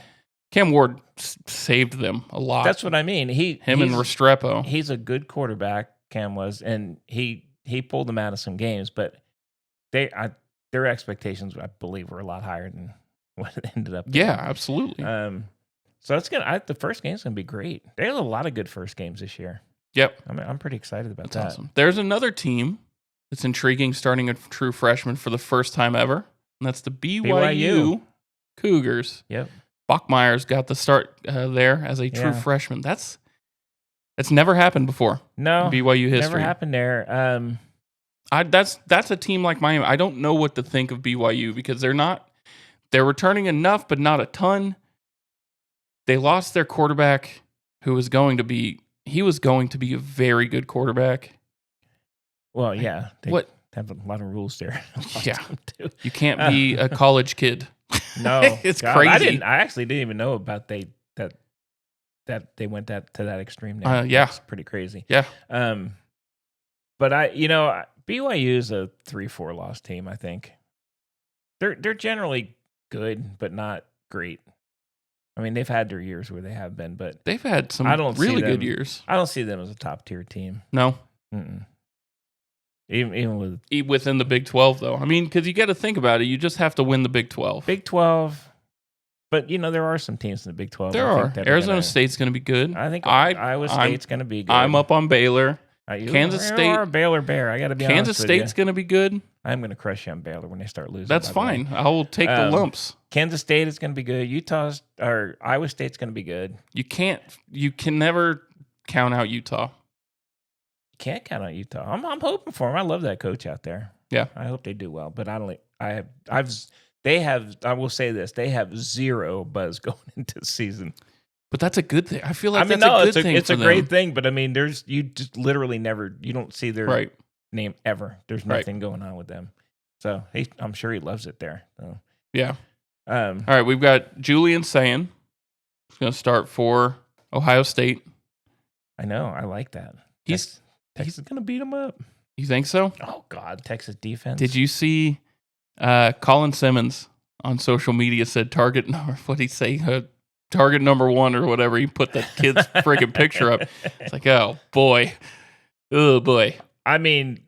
Cam Ward saved them a lot. That's what I mean. Him and Restrepo. He's a good quarterback. Cam was, and he pulled them out of some games. But their expectations, I believe, were a lot higher than what it ended up being. Yeah, absolutely. So it's the first game's gonna be great. They have a lot of good first games this year. Yep, I'm pretty excited about that's that. awesome. There's another team that's intriguing, starting a true freshman for the first time ever, and that's the BYU Cougars. Yep. Bachmeier's got the start there as a true freshman. That's never happened before. No, in BYU history. Never happened there. That's a team like Miami. I don't know what to think of BYU because they're returning enough, but not a ton. They lost their quarterback, who was going to be a very good quarterback. Well, yeah. They what have a lot of rules there. Yeah, you can't be a college kid. No, it's crazy. I actually didn't even know about that they went to that extreme. There. Yeah, That's pretty crazy. Yeah. But BYU is a 3-4 loss team. I think they're generally good, but not great. I mean, they've had their years where they have been, but they've had some really good years. I don't see them as a top tier team. No. Mm-mm. Even within the Big 12, though. I mean, because you got to think about it. You just have to win the Big 12. Big 12. But, there are some teams in the Big 12. There are. Arizona State's going to be good. I think Iowa State's going to be good. I'm up on Baylor. Kansas You State. are a Baylor Bear. I got to be honest Kansas with you. State's going to be good. I'm going to crush you on Baylor when they start losing. That's fine. I will take the lumps. Kansas State is going to be good. Iowa State's going to be good. You can never count out Utah. Can't count on Utah. I'm hoping for them. I love that coach out there. Yeah, I hope they do well. But I will say this: they have zero buzz going into the season. But that's a good thing. I feel like that's a good thing. It's a great thing. But I mean, you just literally you don't see their name ever. There's nothing going on with them. So I'm sure he loves it there. So. Yeah. All right, we've got Julian Sayin. He's going to start for Ohio State. I know. I like that. Texas is going to beat him up. You think so? Oh, God. Texas defense. Did you see Colin Simmons on social media said target number, what did he say? Target number 1 or whatever. He put that kid's freaking picture up. It's like, oh, boy. Oh, boy. I mean,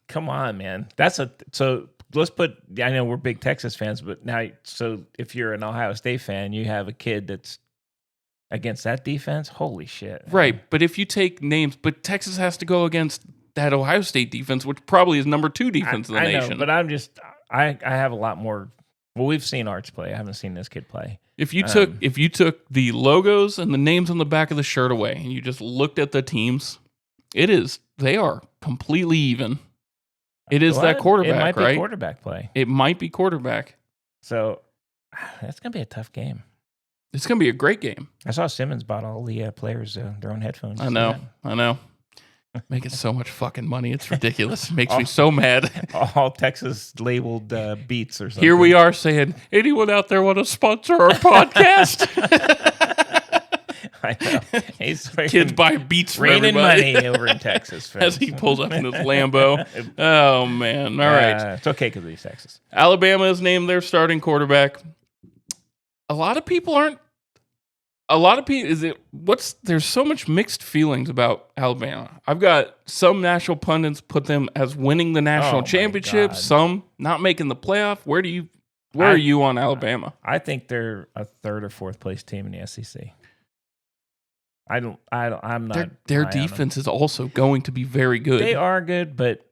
come on, man. So let's put, I know we're big Texas fans, but now, so if you're an Ohio State fan, you have a kid that's against that defense. Holy shit. Man. Right. But if you take names, but Texas has to go against that Ohio State defense, which probably is number 2 defense in the nation. Know, but I have a lot more. Well, we've seen Arch play. I haven't seen this kid play. If you took the logos and the names on the back of the shirt away and you just looked at the teams, they are completely even. It is that quarterback, right? It might be quarterback play. It might be quarterback. So that's going to be a tough game. It's going to be a great game. I saw Simmons bought all the players their own headphones. I know. Making so much fucking money. It's ridiculous. It makes me so mad. All Texas labeled Beats or something. Here we are saying, anyone out there want to sponsor our podcast? I know. Kids buy Beats for raining everybody. money over in Texas. As he pulls up in his Lambo. Oh, man. All right. It's okay because he's Texas. Alabama has named their starting quarterback. There's so much mixed feelings about Alabama. I've got some national pundits put them as winning the national championship, some not making the playoff. Where are you on Alabama? I think they're a 3rd or 4th place team in the SEC. I'm not. Their high on them. defense is also going to be very good. They are good, but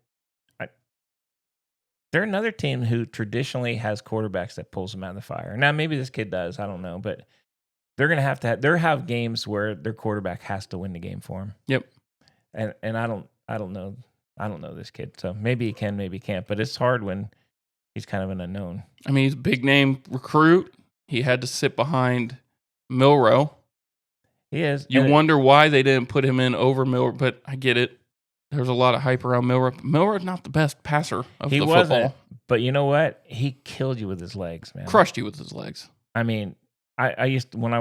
they're another team who traditionally has quarterbacks that pulls them out of the fire. Now, maybe this kid does. I don't know, but they're going to have games where their quarterback has to win the game for them. Yep. And I don't know. I don't know this kid, so maybe he can, maybe he can't. But it's hard when he's kind of an unknown. I mean, he's a big name recruit. He had to sit behind Milrow. He is. You wonder why they didn't put him in over Milrow, but I get it. There's a lot of hype around Milrow. Milrow's not the best passer of the football. But you know what? He killed you with his legs, man. Crushed you with his legs. I mean, I used to, when I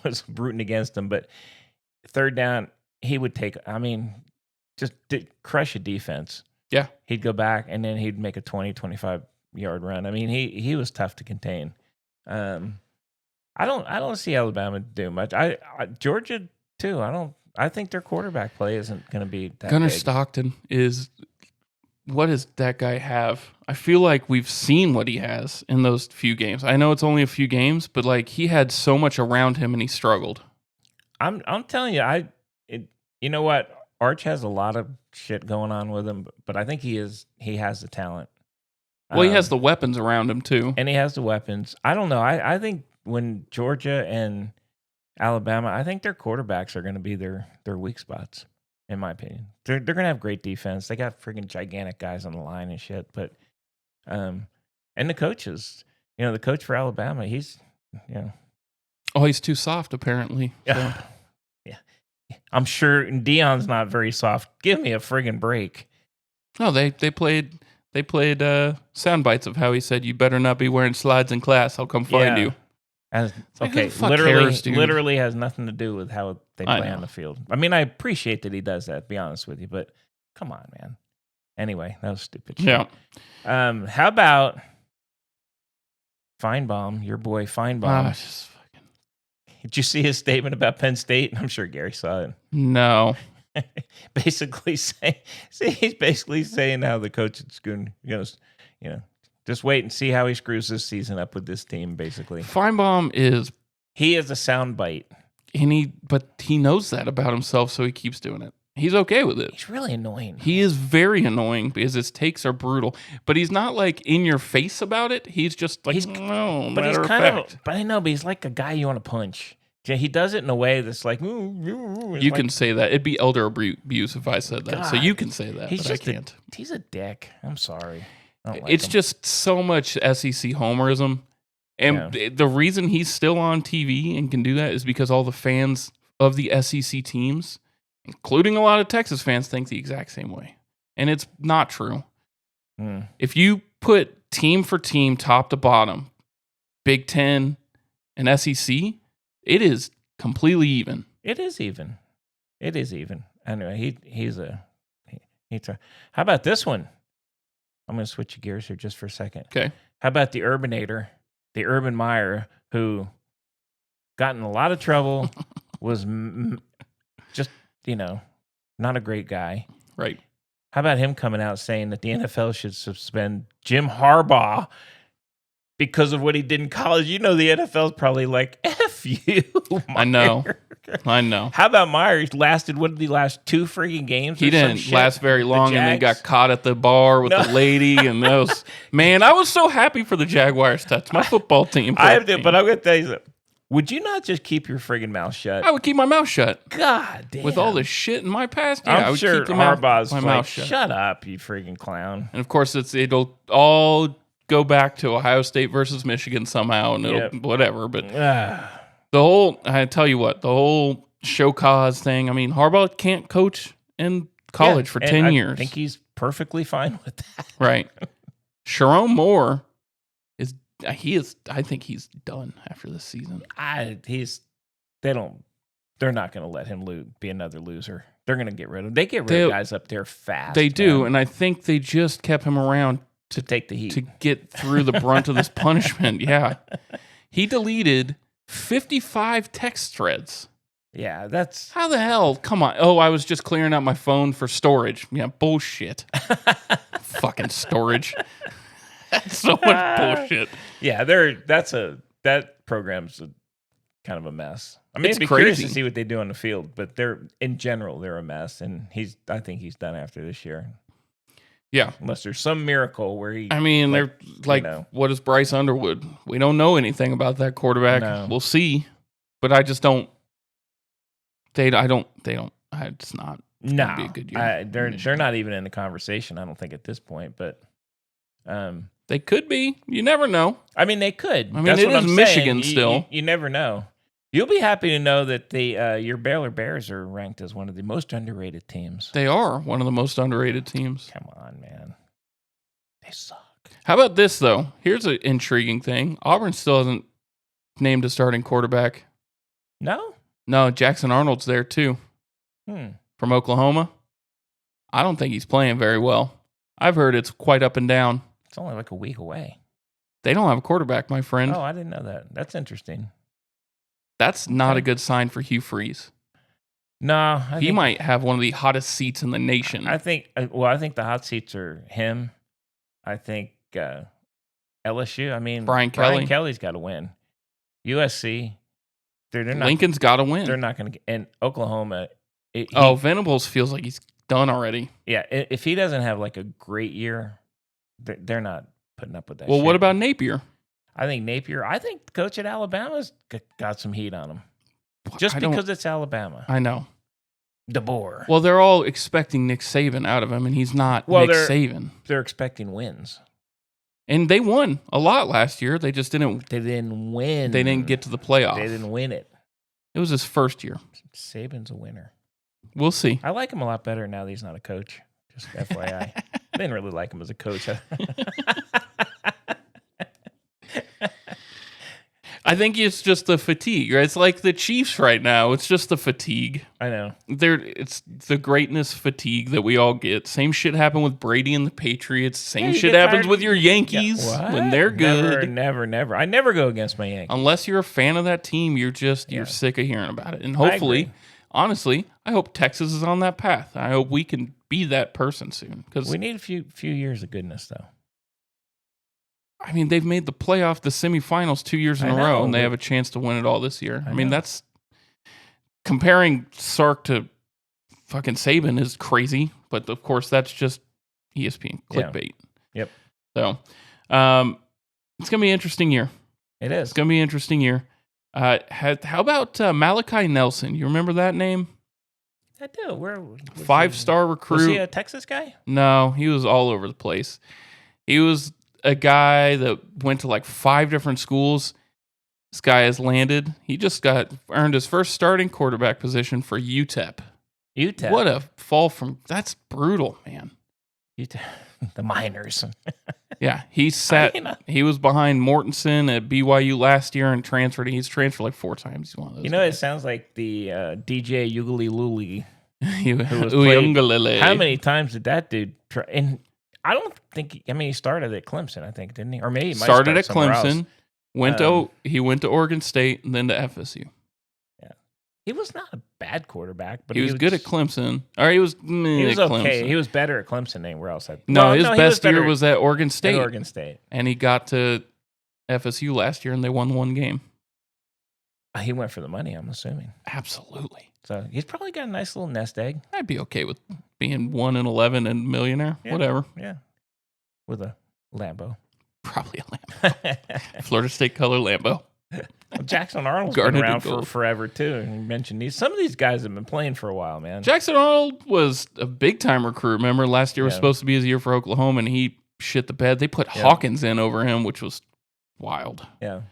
was rooting against him, but third down, he would take, crush a defense. Yeah. He'd go back and then he'd make a 20, 25-yard run. I mean, he was tough to contain. I don't see Alabama do much. Georgia too. I think their quarterback play isn't going to be that Gunnar big. Stockton is, what does that guy have? I feel like we've seen what he has in those few games. I know it's only a few games, but like he had so much around him and he struggled. I'm telling you, you know what? Arch has a lot of shit going on with him, but I think he has the talent. Well, he has the weapons around him too. And he has the weapons. I don't know. I think when Georgia and Alabama, I think their quarterbacks are going to be their weak spots, in my opinion. They're going to have great defense. They got freaking gigantic guys on the line and shit. But, and the coaches, the coach for Alabama, he's, Oh, he's too soft apparently. So. Yeah. I'm sure Dion's not very soft. Give me a friggin' break. No, they played sound bites of how he said, "You better not be wearing slides in class. I'll come find you." Okay, literally has nothing to do with how they play on the field. I mean, I appreciate that he does that, to be honest with you, but come on, man. Anyway, that was stupid shit. Yeah. How about Feinbaum, your boy Feinbaum? Did you see his statement about Penn State? I'm sure Gary saw it. No. Basically he's basically saying how the coach at Schoon goes, just wait and see how he screws this season up with this team, basically. Feinbaum is a soundbite. But he knows that about himself, so he keeps doing it. He's okay with it. He's really annoying. He is very annoying because his takes are brutal. But he's not like in your face about it. He's just like, no, but he's fact. But I know, but he's like a guy you want to punch. He does it in a way that's like, you can say that. It'd be elder abuse if I said that. God, so you can say that, but I can't. He's a dick. I'm sorry. It's just so much SEC homerism. And the reason he's still on TV and can do that is because all the fans of the SEC teams, including a lot of Texas fans, think the exact same way. And it's not true. If you put team for team, top to bottom, Big Ten and SEC, it is completely even. It is even. Anyway, he's a. How about this one? I'm going to switch gears here just for a second. Okay. How about the Urbanator, the Urban Meyer, who got in a lot of trouble, was just, not a great guy. Right. How about him coming out saying that the NFL should suspend Jim Harbaugh because of what he did in college? The NFL's probably like, F you, Meyer. I know. How about Meyer? He lasted, what did he last, 2 freaking games? He didn't last very long, and then got caught at the bar with the lady. And those, man, I was so happy for the Jaguars. That's my football team. But I'm going to tell you something. Would you not just keep your friggin' mouth shut? I would keep my mouth shut. God damn. With all this shit in my past, I would sure keep Harbaugh's my mouth shut. Shut up, you friggin' clown. And of course, it'll all go back to Ohio State versus Michigan somehow, and it'll whatever. But I tell you what, the whole show cause thing. I mean, Harbaugh can't coach in college for 10 years. I think he's perfectly fine with that. Right. Sharon Moore I think he's done after this season. They're not going to let him be another loser. They're going to get rid of him. They get rid of guys up there fast. They do, and I think they just kept him around to take the heat, to get through the brunt of this punishment. Yeah. He deleted 55 text threads. Yeah, that's... How the hell? Come on. Oh, I was just clearing out my phone for storage. Yeah, bullshit. Fucking storage. That's so much bullshit. Yeah, that program's kind of a mess. I mean, It's it'd be curious crazy. to see what they do on the field, but in general, they're a mess. And I think he's done after this year. Yeah. Unless there's some miracle where he. I mean, they're like, what is Bryce Underwood? We don't know anything about that quarterback. No. We'll see. But I just don't. It's not. It's gonna be a good year. They're not even in the conversation, I don't think, at this point. But they could be. You never know. I mean, they could. I mean, That's it what is I'm Michigan saying. still. You never know. You'll be happy to know that your Baylor Bears are ranked as one of the most underrated teams. They are one of the most underrated teams. Come on, man. They suck. How about this, though? Here's an intriguing thing. Auburn still hasn't named a starting quarterback. No? No, Jackson Arnold's there, too. From Oklahoma. I don't think he's playing very well. I've heard it's quite up and down. It's only like a week away. They don't have a quarterback, my friend. Oh, I didn't know that. That's interesting. That's not a good sign for Hugh Freeze. No. He might have one of the hottest seats in the nation. I think the hot seats are him. I think LSU. I mean, Brian Kelly's got to win. USC, they're not. Lincoln's got to win. They're not going to. And Oklahoma. Venables feels like he's done already. Yeah, if he doesn't have like a great year, they're not putting up with that. Well, shit. what about Napier? I think the coach at Alabama's got some heat on him. Just because it's Alabama. I know. DeBoer. Well, they're all expecting Nick Saban out of him, and he's not Nick Saban. They're expecting wins. And they won a lot last year. They just didn't. They didn't win. They didn't get to the playoff. They didn't win it. It was his first year. Saban's a winner. We'll see. I like him a lot better now that he's not a coach. Just FYI. I didn't really like him as a coach. I think it's just the fatigue, right? It's like the Chiefs right now. It's just the fatigue. I know. It's the greatness fatigue that we all get. Same shit happened with Brady and the Patriots. Same shit happens with your Yankees when they're good. Never. I never go against my Yankees. Unless you're a fan of that team, you're sick of hearing about it. And hopefully, honestly, I hope Texas is on that path. I hope we can be that person soon. Because we need a few years of goodness, though. I mean, they've made the playoff, the semifinals 2 years in a row, and they have a chance to win it all this year. I mean, that's comparing Sark to fucking Saban is crazy, but of course that's just ESPN clickbait. Yep. So, it's gonna be an interesting year. It is. It's gonna be an interesting year. How about Malachi Nelson? You remember that name? I do. Where 5-star recruit? Was he a Texas guy? No, he was all over the place. He was a guy that went to like 5 different schools. This guy has landed. He just earned his first starting quarterback position for UTEP. UTEP. What a fall from. That's brutal, man. UTEP. The Miners. Yeah, he was behind Mortensen at BYU last year and transferred. He's transferred like 4 times. He's one of those. It sounds like the DJ Ugly Luli. Uyunglele. How many times did that dude try? And I don't think. He started at Clemson, I think, didn't he? Or maybe he might started at Clemson. Else. He went to Oregon State and then to FSU. Yeah, he was not a bad quarterback, but he was good at Clemson. Or he was okay. Clemson. He was better at Clemson than anywhere else. His best year was at Oregon State. And he got to FSU last year and they won 1 game. He went for the money, I'm assuming. Absolutely. So he's probably got a nice little nest egg. I'd be okay with being 1-11 and millionaire. Yeah, whatever. Yeah. With a Lambo. Probably a Lambo. Florida State color Lambo. Well, Jackson Arnold's been around for forever too. And you mentioned some of these guys have been playing for a while, man. Jackson Arnold was a big time recruit. Remember, last year was supposed to be his year for Oklahoma, and he shit the bed. They put Hawkins in over him, which was wild. Yeah.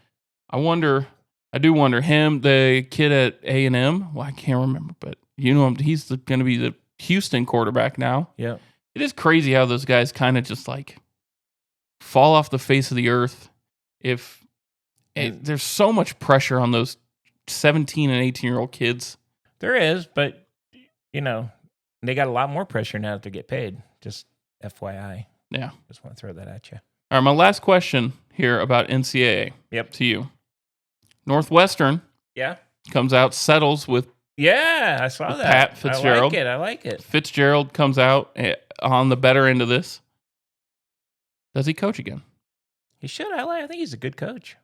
I do wonder him, the kid at A&M. Well, I can't remember, but you know him. He's going to be the Houston quarterback now. Yeah. It is crazy how those guys kind of just like fall off the face of the earth. There's so much pressure on those 17 and 18-year-old kids. There is, but they got a lot more pressure now to get paid. Just FYI. Yeah. Just want to throw that at you. All right, my last question here about NCAA. Yep. To you. Northwestern. Yeah. Comes out, settles with. Yeah, I saw that. Pat Fitzgerald. I like it. Fitzgerald comes out on the better end of this. Does he coach again? He should. I think he's a good coach.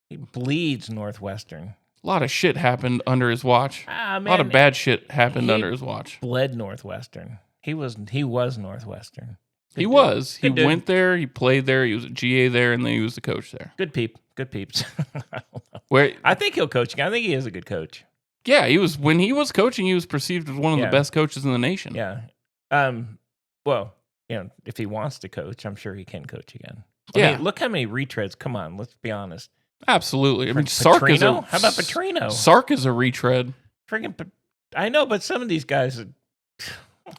He bleeds Northwestern. A lot of shit happened under his watch. Ah, A lot of man, bad shit happened he under his watch. bled Northwestern. He was Northwestern. Good He dude. was. He Good dude. went there. He played there. He was a GA there, and then he was the coach there. Good peeps. I don't know. Where? I think he'll coach again. I think he is a good coach. Yeah, he was. When he was coaching, he was perceived as one of Yeah. the best coaches in the nation. Yeah. Well, if he wants to coach, I'm sure he can coach again. Yeah. I mean, look how many retreads. Come on, let's be honest. Absolutely. I mean, Sark is Petrino? a. How about Petrino? Sark is a retread. I know, but some of these guys.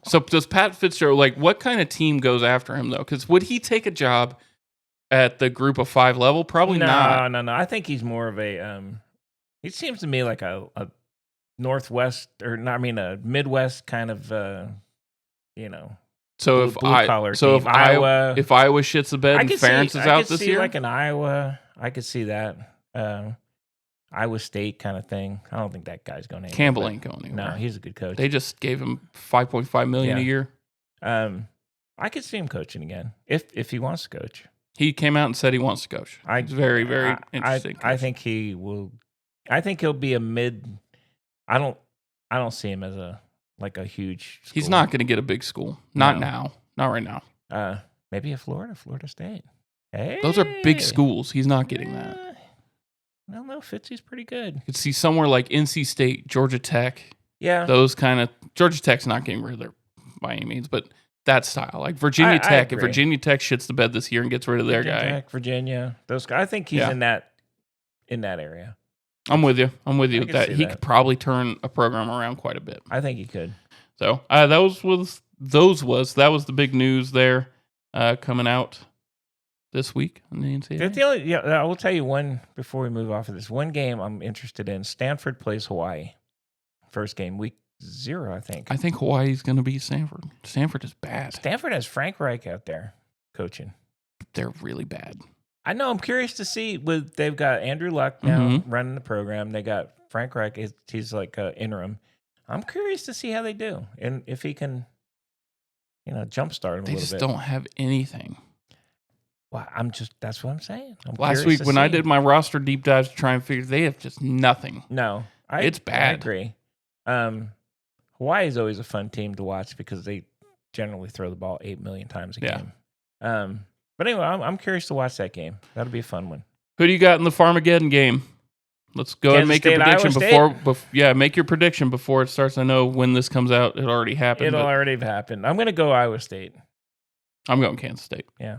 So does Pat Fitzgerald, like, what kind of team goes after him, though? Because would he take a job at the group of 5 level? Probably not. No. I think he's more of a. He seems to me like a Northwest a Midwest kind of. So if blue-collar so team. if Iowa shits the bed and Ferentz is out this year, like an Iowa, I could see that. Iowa State kind of thing. I don't think that guy's going to. Campbell ain't going anywhere. No, he's a good coach. They just gave him $5.5 million a year. I could see him coaching again if he wants to coach. He came out and said he wants to coach. It's very, very interesting. I think he will. I think he'll be a mid. I don't see him as a huge. School. He's not going to get a big school. Not No. now. Not right now. Maybe a Florida State. Hey, Those are big schools. He's not getting that. I don't know. Fitzy's pretty good. You could see somewhere like NC State, Georgia Tech. Yeah. Those kind of. Georgia Tech's not getting rid of their by any means, but that style. Like Virginia I Tech. If agree. Virginia Tech shits the bed this year and gets rid of their guy. Tech, Virginia. Those guys. I think he's Yeah. in that area. I'm with you. I can That see he that. could probably turn a program around quite a bit. I think he could. So that was the big news there coming out this week in the NCAA. I will tell you one before we move off of this. One game I'm interested in. Stanford plays Hawaii. First game, week 0, I think. I think Hawaii's going to beat Stanford. Stanford is bad. Stanford has Frank Reich out there coaching. They're really bad. I know. I'm curious to see. They've got Andrew Luck now Mm-hmm. running the program. They got Frank Reich. He's like interim. I'm curious to see how they do and if he can, jumpstart him a They little just bit. don't have anything. Well, that's what I'm saying. I'm Last curious week to when I see. did my roster deep dives to try and figure, they have just nothing. No, It's I bad. agree. Hawaii is always a fun team to watch because they generally throw the ball 8 million times a Yeah. game. But anyway, I'm curious to watch that game. That'll be a fun one. Who do you got in the Farmageddon game? Let's go ahead and make your Kansas State, prediction Iowa before. Make your prediction before it starts. I know when this comes out, it already happened. It'll but already have happened. I'm going to go Iowa State. I'm going Kansas State. Yeah.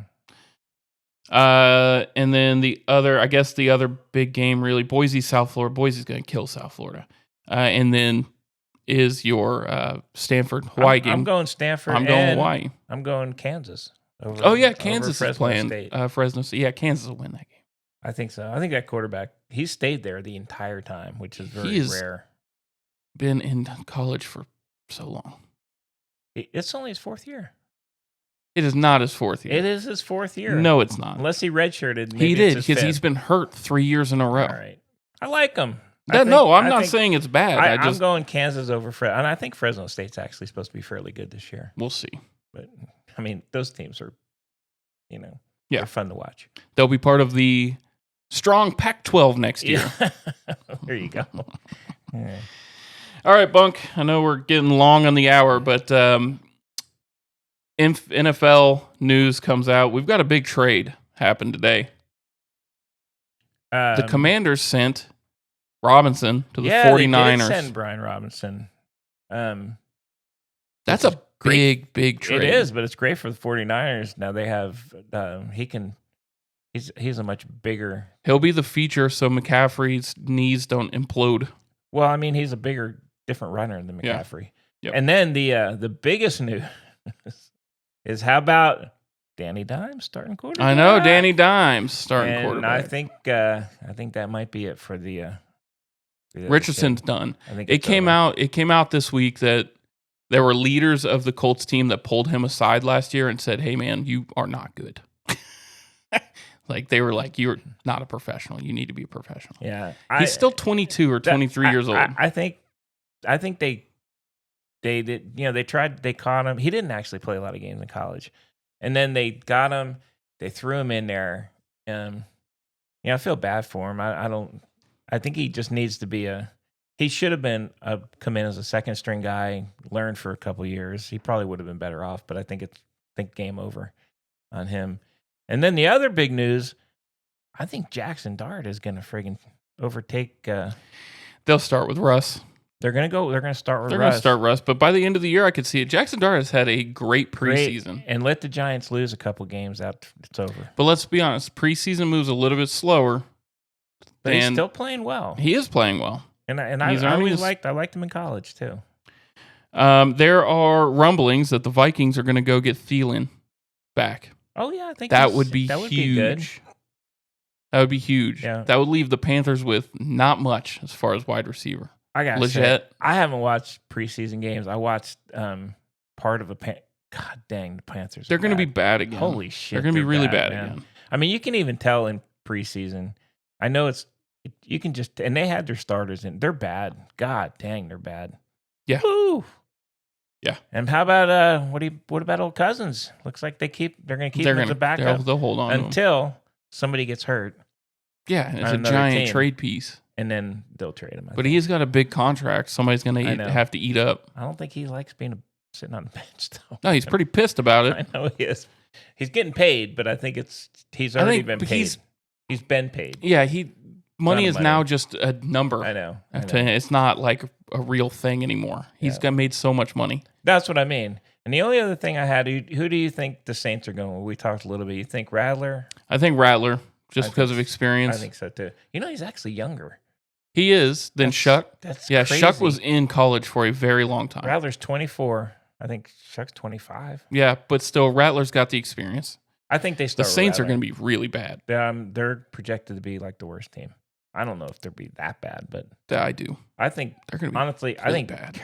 And then the other big game, really, Boise, South Florida. Boise's going to kill South Florida. And then is your Stanford Hawaii game. I'm going Stanford. I'm going and Hawaii. I'm going Kansas. Kansas is playing. Fresno. Yeah, Kansas will win that game. I think so. I think that quarterback, he stayed there the entire time, which is very rare. Been in college for so long. It's only his 4th year. It is not his 4th year. It is his 4th year. No, it's not. Unless he redshirted. Maybe He it's did his because 5th. he's been hurt 3 years in a row. All right. I like him. I'm not saying it's bad. I'm going Kansas over Fresno. And I think Fresno State's actually supposed to be fairly good this year. We'll see. But, I mean, those teams are, Yeah. they're fun to watch. They'll be part of the strong Pac-12 next year. Yeah. There you go. Yeah. All right, Bunk. I know we're getting long on the hour, but NFL news comes out. We've got a big trade happen today. The Commanders sent Robinson to the 49ers. They did send Brian Robinson. That's a big trade. It is, but it's great for the 49ers. Now they have he's a much bigger. He'll be the feature so McCaffrey's knees don't implode. Well, I mean, he's a bigger, different runner than Yeah. McCaffrey. Yep. And then the biggest news is how about Danny Dimes starting quarterback? I know Danny Dimes starting and quarterback. I think that might be it for the Richardson's done. I think It it's came over. out. It came out this week that there were leaders of the Colts team that pulled him aside last year and said, "Hey, man, you are not good." Like they were like, "You're not a professional. You need to be a professional." Yeah, He's still 22 or 23 years old. I think they did. They tried. They caught him. He didn't actually play a lot of games in college, and then they got him. They threw him in there. I feel bad for him. I don't. I think he just needs to be he should have been come in as a second string guy, learn for a couple years. He probably would have been better off, but I think game over on him. And then the other big news, I think Jackson Dart is going to friggin' overtake. They'll start with Russ. They're going to start with They're Russ. going to start Russ, but by the end of the year, I could see it. Jackson Dart has had a great preseason. And let the Giants lose a couple games out. It's over. But let's be honest, preseason moves a little bit slower. But he's still playing well. He is playing well. And I always liked him in college too. There are rumblings that the Vikings are going to go get Thielen back. Oh yeah, I think that would be huge. Be good. That would be huge. Yeah. That would leave the Panthers with not much as far as wide receiver. I got Legit. I haven't watched preseason games. I watched part of God dang, the Panthers. They're going to be bad again. Holy shit. They're going to be really bad again. I mean, you can even tell in preseason. I know you can just, and they had their starters in. They're bad. God dang, they're bad. Yeah. Woo. Yeah. And how about what about old Cousins? Looks like they're going to keep him as a backup. They'll hold on until somebody gets hurt. Yeah, and it's a giant trade piece. And then they'll trade him. But he's got a big contract. Somebody's going to have to eat up. I don't think he likes sitting on the bench, though. No, he's pretty pissed about it. I know he is. He's getting paid, but I think he's already been paid. He's been paid. Yeah, money is now just a number. I know. It's not like a real thing anymore. He's got made so much money. That's what I mean. And the only other thing I had, who do you think the Saints are going? We talked a little bit. You think Rattler? I think Rattler, just because of experience. I think so too. He's actually younger. He is than Shuck. That's crazy. Shuck was in college for a very long time. Rattler's 24. I think Shuck's 25. Yeah, but still, Rattler's got the experience. I think the Saints are going to be really bad. They're projected to be like the worst team. I don't know if they'll be that bad, but I do. I think they're going to be honestly. really I think bad.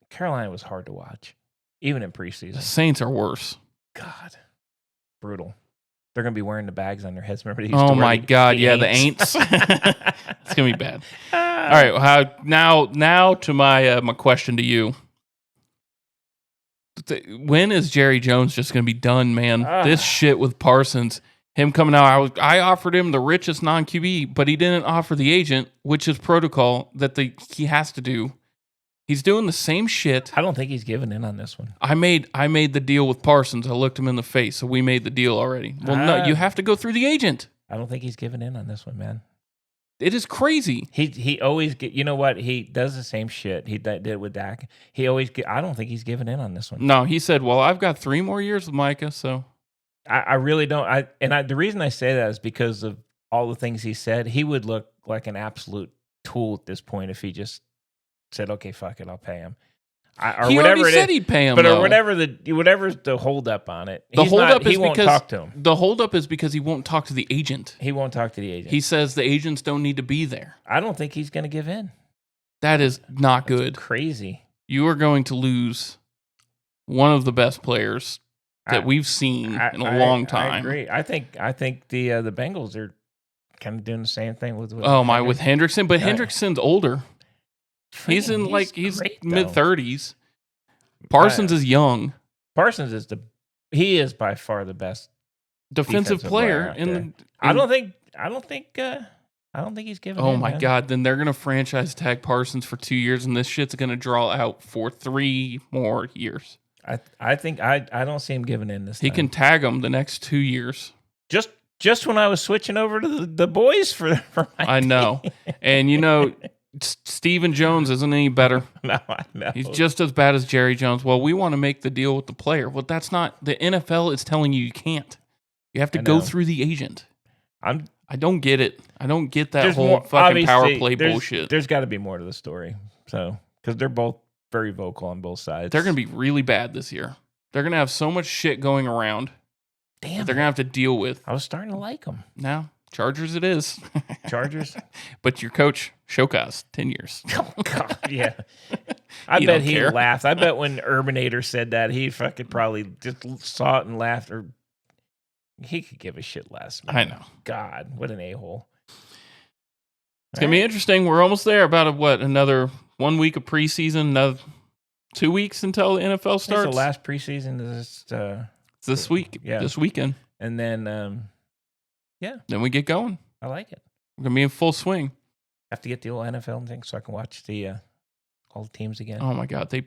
Carolina was hard to watch, even in preseason. The Saints are worse. God, brutal. They're going to be wearing the bags on their heads. Remember? Oh my God! Yeah, the ain'ts. It's going to be bad. All right. Now to my question to you. When is Jerry Jones just going to be done, man? This shit with Parsons, him coming out. I offered him the richest non-QB, but he didn't offer the agent, which is protocol that he has to do. He's doing the same shit. I don't think he's giving in on this one. I made the deal with Parsons. I looked him in the face, so we made the deal already. Well, no, you have to go through the agent. I don't think he's giving in on this one, man. It is crazy. He always get. You know what? He does the same shit he did with Dak. He always get. I don't think he's giving in on this one. No, he said, "Well, I've got 3 more years with Micah, so." I really don't. The reason I say that is because of all the things he said. He would look like an absolute tool at this point if he just said, "Okay, fuck it, I'll pay him." He already said he'd pay him, but whatever's the holdup on it. The holdup is he won't because talk to him. The holdup is because he won't talk to the agent. He won't talk to the agent. He says the agents don't need to be there. I don't think he's going to give in. That is not good. Crazy. You are going to lose one of the best players that we've seen in a long time. I agree. I think the Bengals are kind of doing the same thing with with Hendrickson, but Hendrickson's older. He's in he's mid-30s. Parsons is young. Parsons is by far the best defensive player I don't think he's giving. Oh my God! Then they're gonna franchise tag Parsons for 2 years, and this shit's gonna draw out for 3 more years. I think I don't see him giving in this. He can tag him the next 2 years. Just when I was switching over to the boys for my I know, and Stephen Jones isn't any better. No, I know. He's just as bad as Jerry Jones. Well, we want to make the deal with the player. Well, that's not the NFL is telling you can't. You have to go through the agent. I don't get it. I don't get that whole fucking power play bullshit. There's got to be more to the story. So, because they're both very vocal on both sides. They're going to be really bad this year. They're going to have so much shit going around. Damn. They're going to have to deal with. I was starting to like them. Now, Chargers it is. Chargers? But your coach, Shokas, 10 years. Oh, God, yeah. I bet he laughed. I bet when Urbanator said that, he fucking probably just saw it and laughed. Or he could give a shit less. Man. I know. God, what an a-hole. It's going to be interesting. We're almost there. About another 1 week of preseason, another 2 weeks until the NFL starts. The last preseason is this week. Yeah. This weekend. And then, Then we get going. I like it. We're going to be in full swing. Have to get the old NFL thing so I can watch the all the teams again. Oh my God, they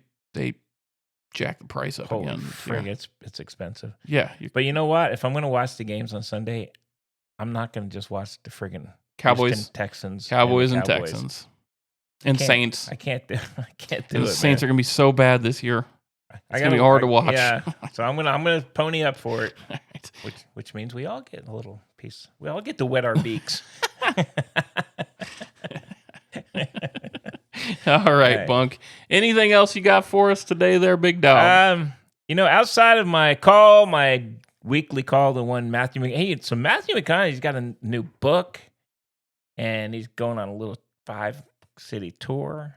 jack the price up Holy again. frig, it's expensive. Yeah, But you know what? If I'm going to watch the games on Sunday, I'm not going to just watch the friggin' Cowboys, Houston Texans, Cowboys and Cowboys. Texans, and Saints. I can't do it. The Saints are going to be so bad this year. It's going to be hard to watch. Yeah, so I'm gonna pony up for it, All right. which means we all get a little piece. We all get to wet our beaks. All right, Bunk. Anything else you got for us today there, big dog? Outside of my weekly call, the one Matthew so Matthew McConaughey's got a new book, and he's going on a little 5-city tour.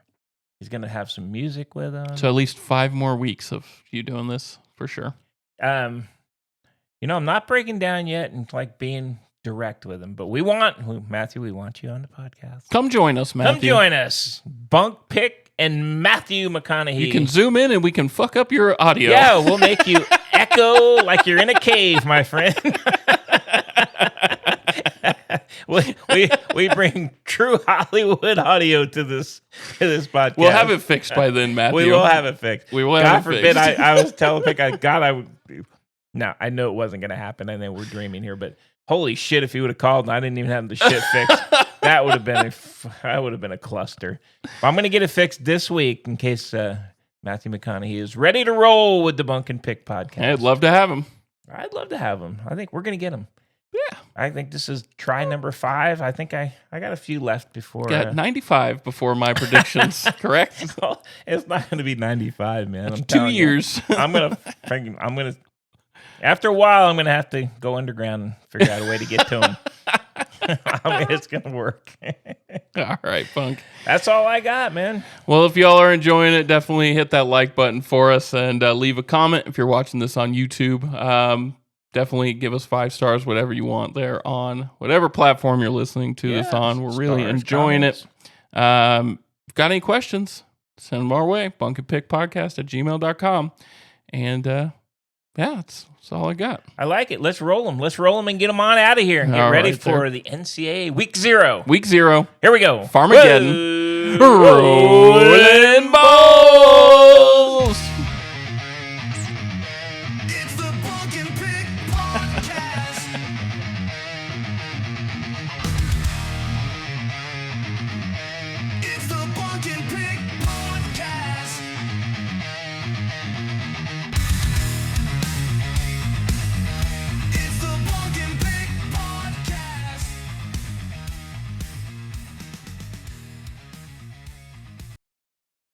He's going to have some music with him. So at least 5 more weeks of you doing this, for sure. I'm not breaking down yet and like being direct with him, but Matthew, we want you on the podcast. Come join us, Matthew. Come join us. Bunk, Pick, and Matthew McConaughey. You can zoom in and we can fuck up your audio. Yeah, we'll make you echo like you're in a cave, my friend. we bring true Hollywood audio to this podcast. We'll have it fixed by then, Matthew. We will have it fixed. We will God have it forbid, fixed. I was telling Pick, I would. No, I know it wasn't going to happen. I know we're dreaming here, but holy shit, if he would have called and I didn't even have the shit fixed, that would have been a cluster. But I'm going to get it fixed this week in case Matthew McConaughey is ready to roll with the Bunk and Pick podcast. I'd love to have him. I'd love to have him. I think we're going to get him. Yeah. I think this is try number 5. I think I got a few left before. Got 95 before my predictions, correct? Well, it's not going to be 95, man. I'm 2 telling you. years. I'm gonna. After a while, I'm gonna have to go underground and figure out a way to get to him. It's gonna work. All right, Bunk. That's all I got, man. Well, if y'all are enjoying it, definitely hit that like button for us and leave a comment if you're watching this on YouTube. Definitely give us 5 stars, whatever you want there on whatever platform you're listening to this on. We're really enjoying it. If you've got any questions, send them our way. bunkandpickpodcast@gmail.com. And yeah, that's all I got. I like it. Let's roll them. Let's roll them and get them on out of here and get All ready right, for the NCAA Week 0. Week 0. Here we go. Farmageddon. Whoa. Rolling ball.